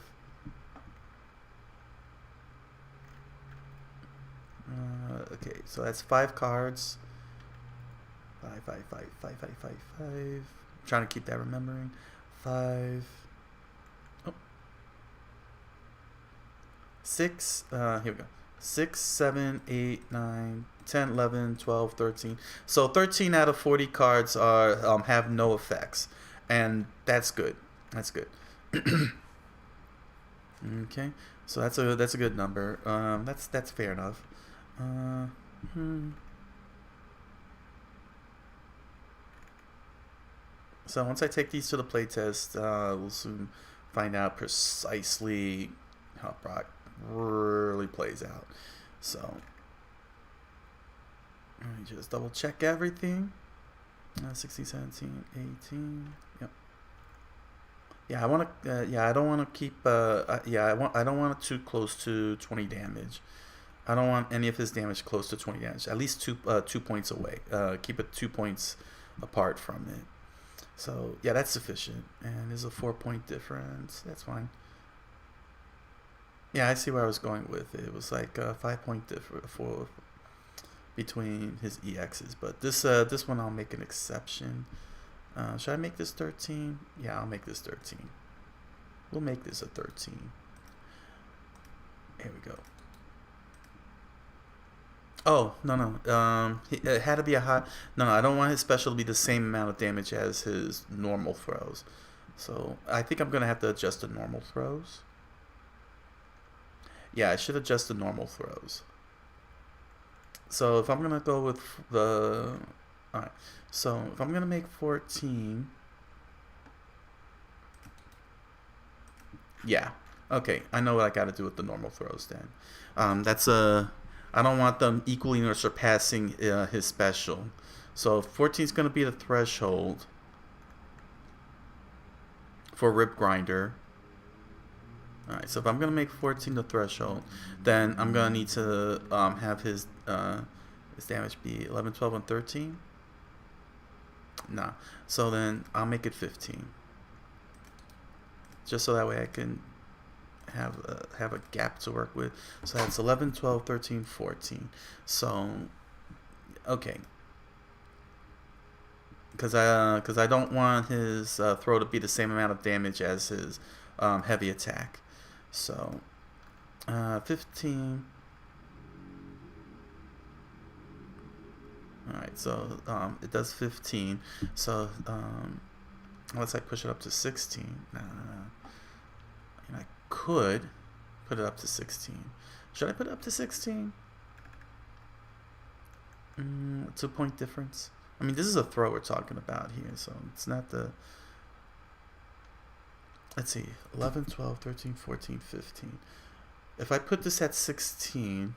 Okay, so that's 5 cards. 5, 5, 5, 5, 5, 5, 5. I'm trying to keep that remembering. 5. Oh. 6. Here we go. 6, 7, 8, 9, 10, 11, 12, 13. So 13 out of 40 cards are have no effects, and that's good. That's good. Okay, so that's a good number. That's fair enough. So once I take these to the playtest, we'll soon find out precisely how Brock really plays out. So let me just double check everything. 16, 17, 18. Yep. Yeah, I want to. Yeah, I don't want to keep. Yeah, I don't want it too close to 20 damage. I don't want any of his damage close to 20 damage. At least 2 points away. Keep it 2 points apart from it. So yeah, that's sufficient. And there's a 4-point difference. That's fine. Yeah, I see where I was going with it. It was like a 5-point difference between his EXs, but this one I'll make an exception. Should I make this 13? Yeah, I'll make this 13. We'll make this a 13. Here we go. Oh, no. It had to be a hot. No, I don't want his special to be the same amount of damage as his normal throws. So I think I'm gonna have to adjust the normal throws. Yeah, I should adjust the normal throws. So if I'm gonna go with the, alright, so if I'm gonna make 14, yeah, okay, I know what I gotta do with the normal throws then. I don't want them equaling or surpassing his special. So 14 is gonna be the threshold for Rip Grinder. Alright, so if I'm going to make 14 the threshold, then I'm going to need to have his damage be 11, 12, and 13. Nah. So then I'll make it 15. Just so that way I can have a gap to work with. So that's 11, 12, 13, 14. So, okay. Because I don't want his throw to be the same amount of damage as his heavy attack. So, 15. Alright, so it does 15. So, unless I push it up to 16. And I could put it up to 16. Should I put it up to 16? 2-point difference. I mean, this is a throw we're talking about here, so it's not the... Let's see, 11, 12, 13, 14, 15. If I put this at 16,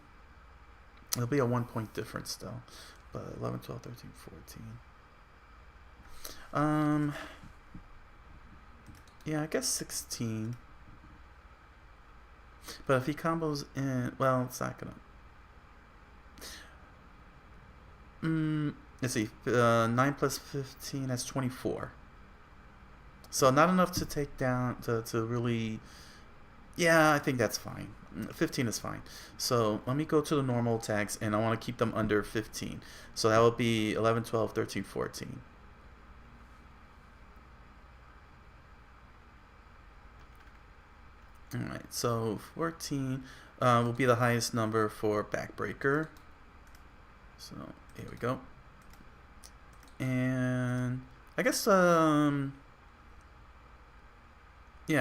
it'll be a 1-point difference though. But 11, 12, 13, 14. Yeah, I guess 16. But if he combos in, well, it's not gonna. Let's see. 9 plus 15, that's 24. So not enough to take down to really. Yeah, I think that's fine. 15 is fine. So let me go to the normal attacks, and I want to keep them under 15. So that would be 11, 12, 13, 14. Alright, so 14 will be the highest number for Backbreaker. So here we go. And I guess, yeah,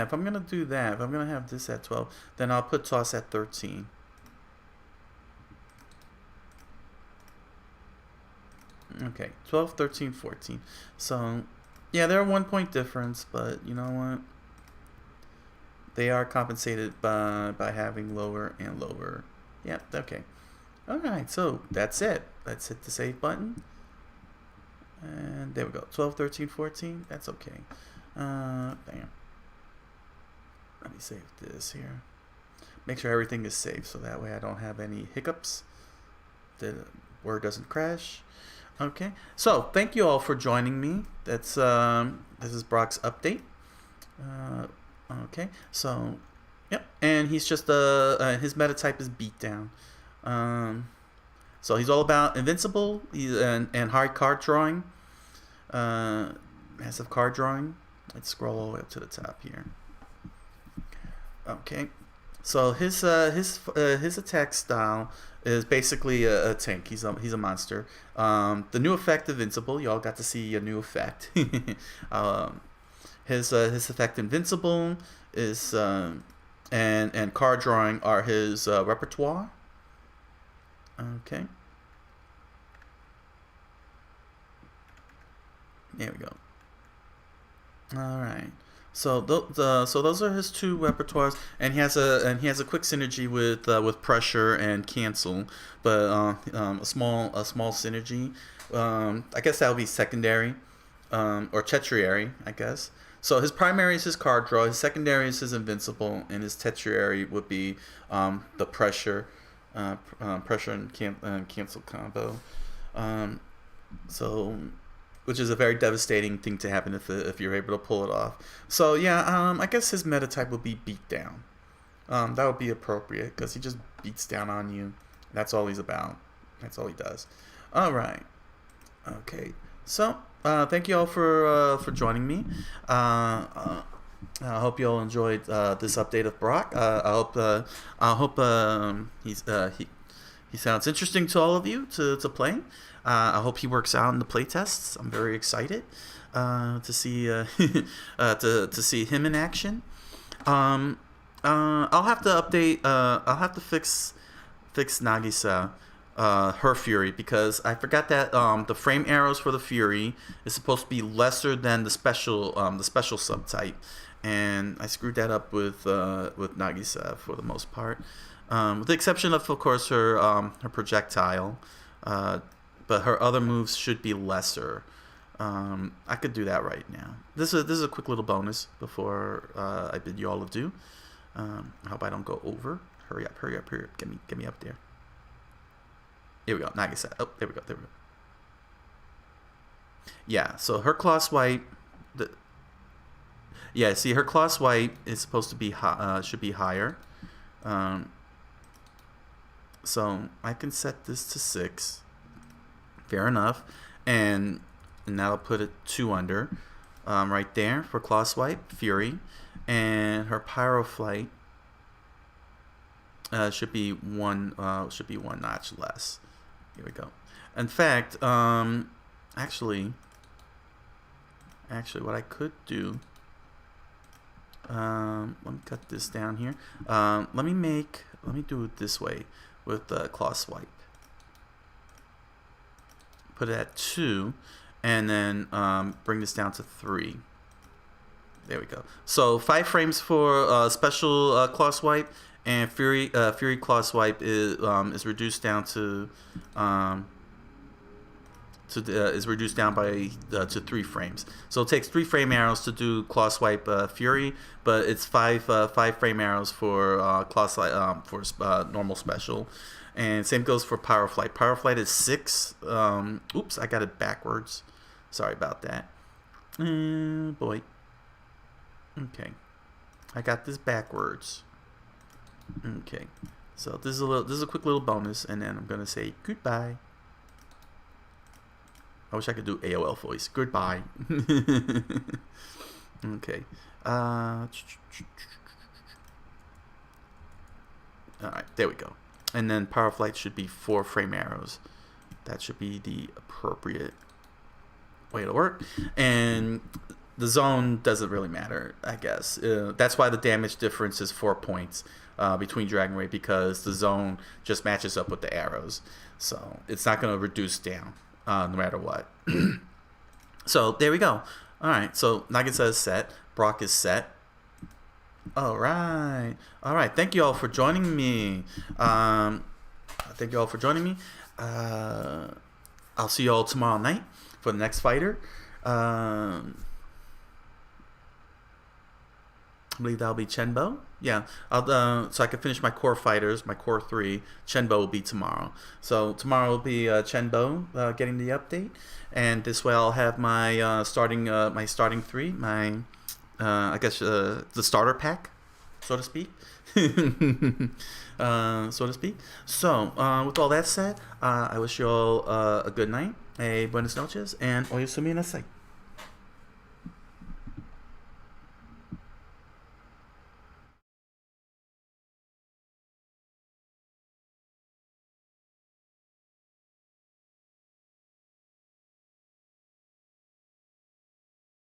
if I'm going to do that, if I'm going to have this at 12, then I'll put Toss at 13. Okay, 12, 13, 14. So, yeah, they're a 1 point difference, but you know what? They are compensated by having lower and lower. Yep, okay. Alright, so that's it. Let's hit the save button. And there we go. 12, 13, 14. That's okay. Bam. Let me save this here. Make sure everything is safe so that way I don't have any hiccups. The word doesn't crash. Okay. So thank you all for joining me. That's this is Brock's update. Okay. So yep. And he's just his meta type is beatdown. So he's all about invincible and hard card drawing. Massive card drawing. Let's scroll all the way up to the top here. Okay, so his attack style is basically a tank. He's a monster. The new effect Invincible. Y'all got to see a new effect. His effect Invincible is and card drawing are his repertoire. Okay. There we go. All right. So so those are his two repertoires, and he has a quick synergy with pressure and cancel, but a small synergy. I guess that would be secondary, or tertiary, I guess. So his primary is his card draw, his secondary is his invincible, and his tertiary would be the pressure, pressure and cancel combo. So. Which is a very devastating thing to happen if you're able to pull it off. So yeah, I guess his meta type would be beatdown. That would be appropriate because he just beats down on you. That's all he's about. That's all he does. All right. Okay. So thank you all for joining me. I hope you all enjoyed this update of Brock. I hope he sounds interesting to all of you to play. I hope he works out in the playtests. I'm very excited to see to see him in action. I'll have to update. I'll have to fix Nagisa, her Fury, because I forgot that the frame arrows for the Fury is supposed to be lesser than the special subtype, and I screwed that up with Nagisa for the most part, with the exception of course her projectile. But her other moves should be lesser. I could do that right now. This is a quick little bonus before I bid you all adieu. I hope I don't go over. Hurry up. Get me up there. Here we go. Nagisa. Oh, there we go. Yeah, so her claw swipe. Yeah, see, her claw swipe is supposed to be should be higher. So I can set this to 6. Fair enough, and that'll put it 2 under, right there for claw swipe, Fury, and her pyro flight should be one notch less. Here we go. In fact, actually, what I could do, let me cut this down here. Let me do it this way with the claw swipe. Put it at 2, and then bring this down to 3. There we go. So 5 frames for special claw swipe, and Fury claw swipe is reduced down to is reduced down by to 3 frames. So it takes 3 frame arrows to do claw swipe fury, but it's 5 frame arrows for claw swipe for normal special. And same goes for power flight. Power flight is 6. Oops, I got it backwards. Sorry about that. Boy. Okay, I got this backwards. Okay, so this is a quick little bonus, and then I'm gonna say goodbye. I wish I could do AOL voice. Goodbye. Okay. All right, there we go. And then power flight should be 4 frame arrows. That should be the appropriate way to work. And the zone doesn't really matter, I guess. That's why the damage difference is 4 points between Dragon Ray, because the zone just matches up with the arrows. So it's not going to reduce down no matter what. So there we go. All right, so Nagisa is set. Brock is set. All right. Thank you all for joining me. I'll see you all tomorrow night for the next fighter. I believe that'll be Chenbo. Yeah, so I can finish my core fighters, my core 3. Chenbo will be tomorrow. So tomorrow will be Chenbo getting the update, and this way I'll have my starting 3, my I guess the starter pack, so to speak. So with all that said, I wish you all a good night, a buenas noches, and oyasumi nasai.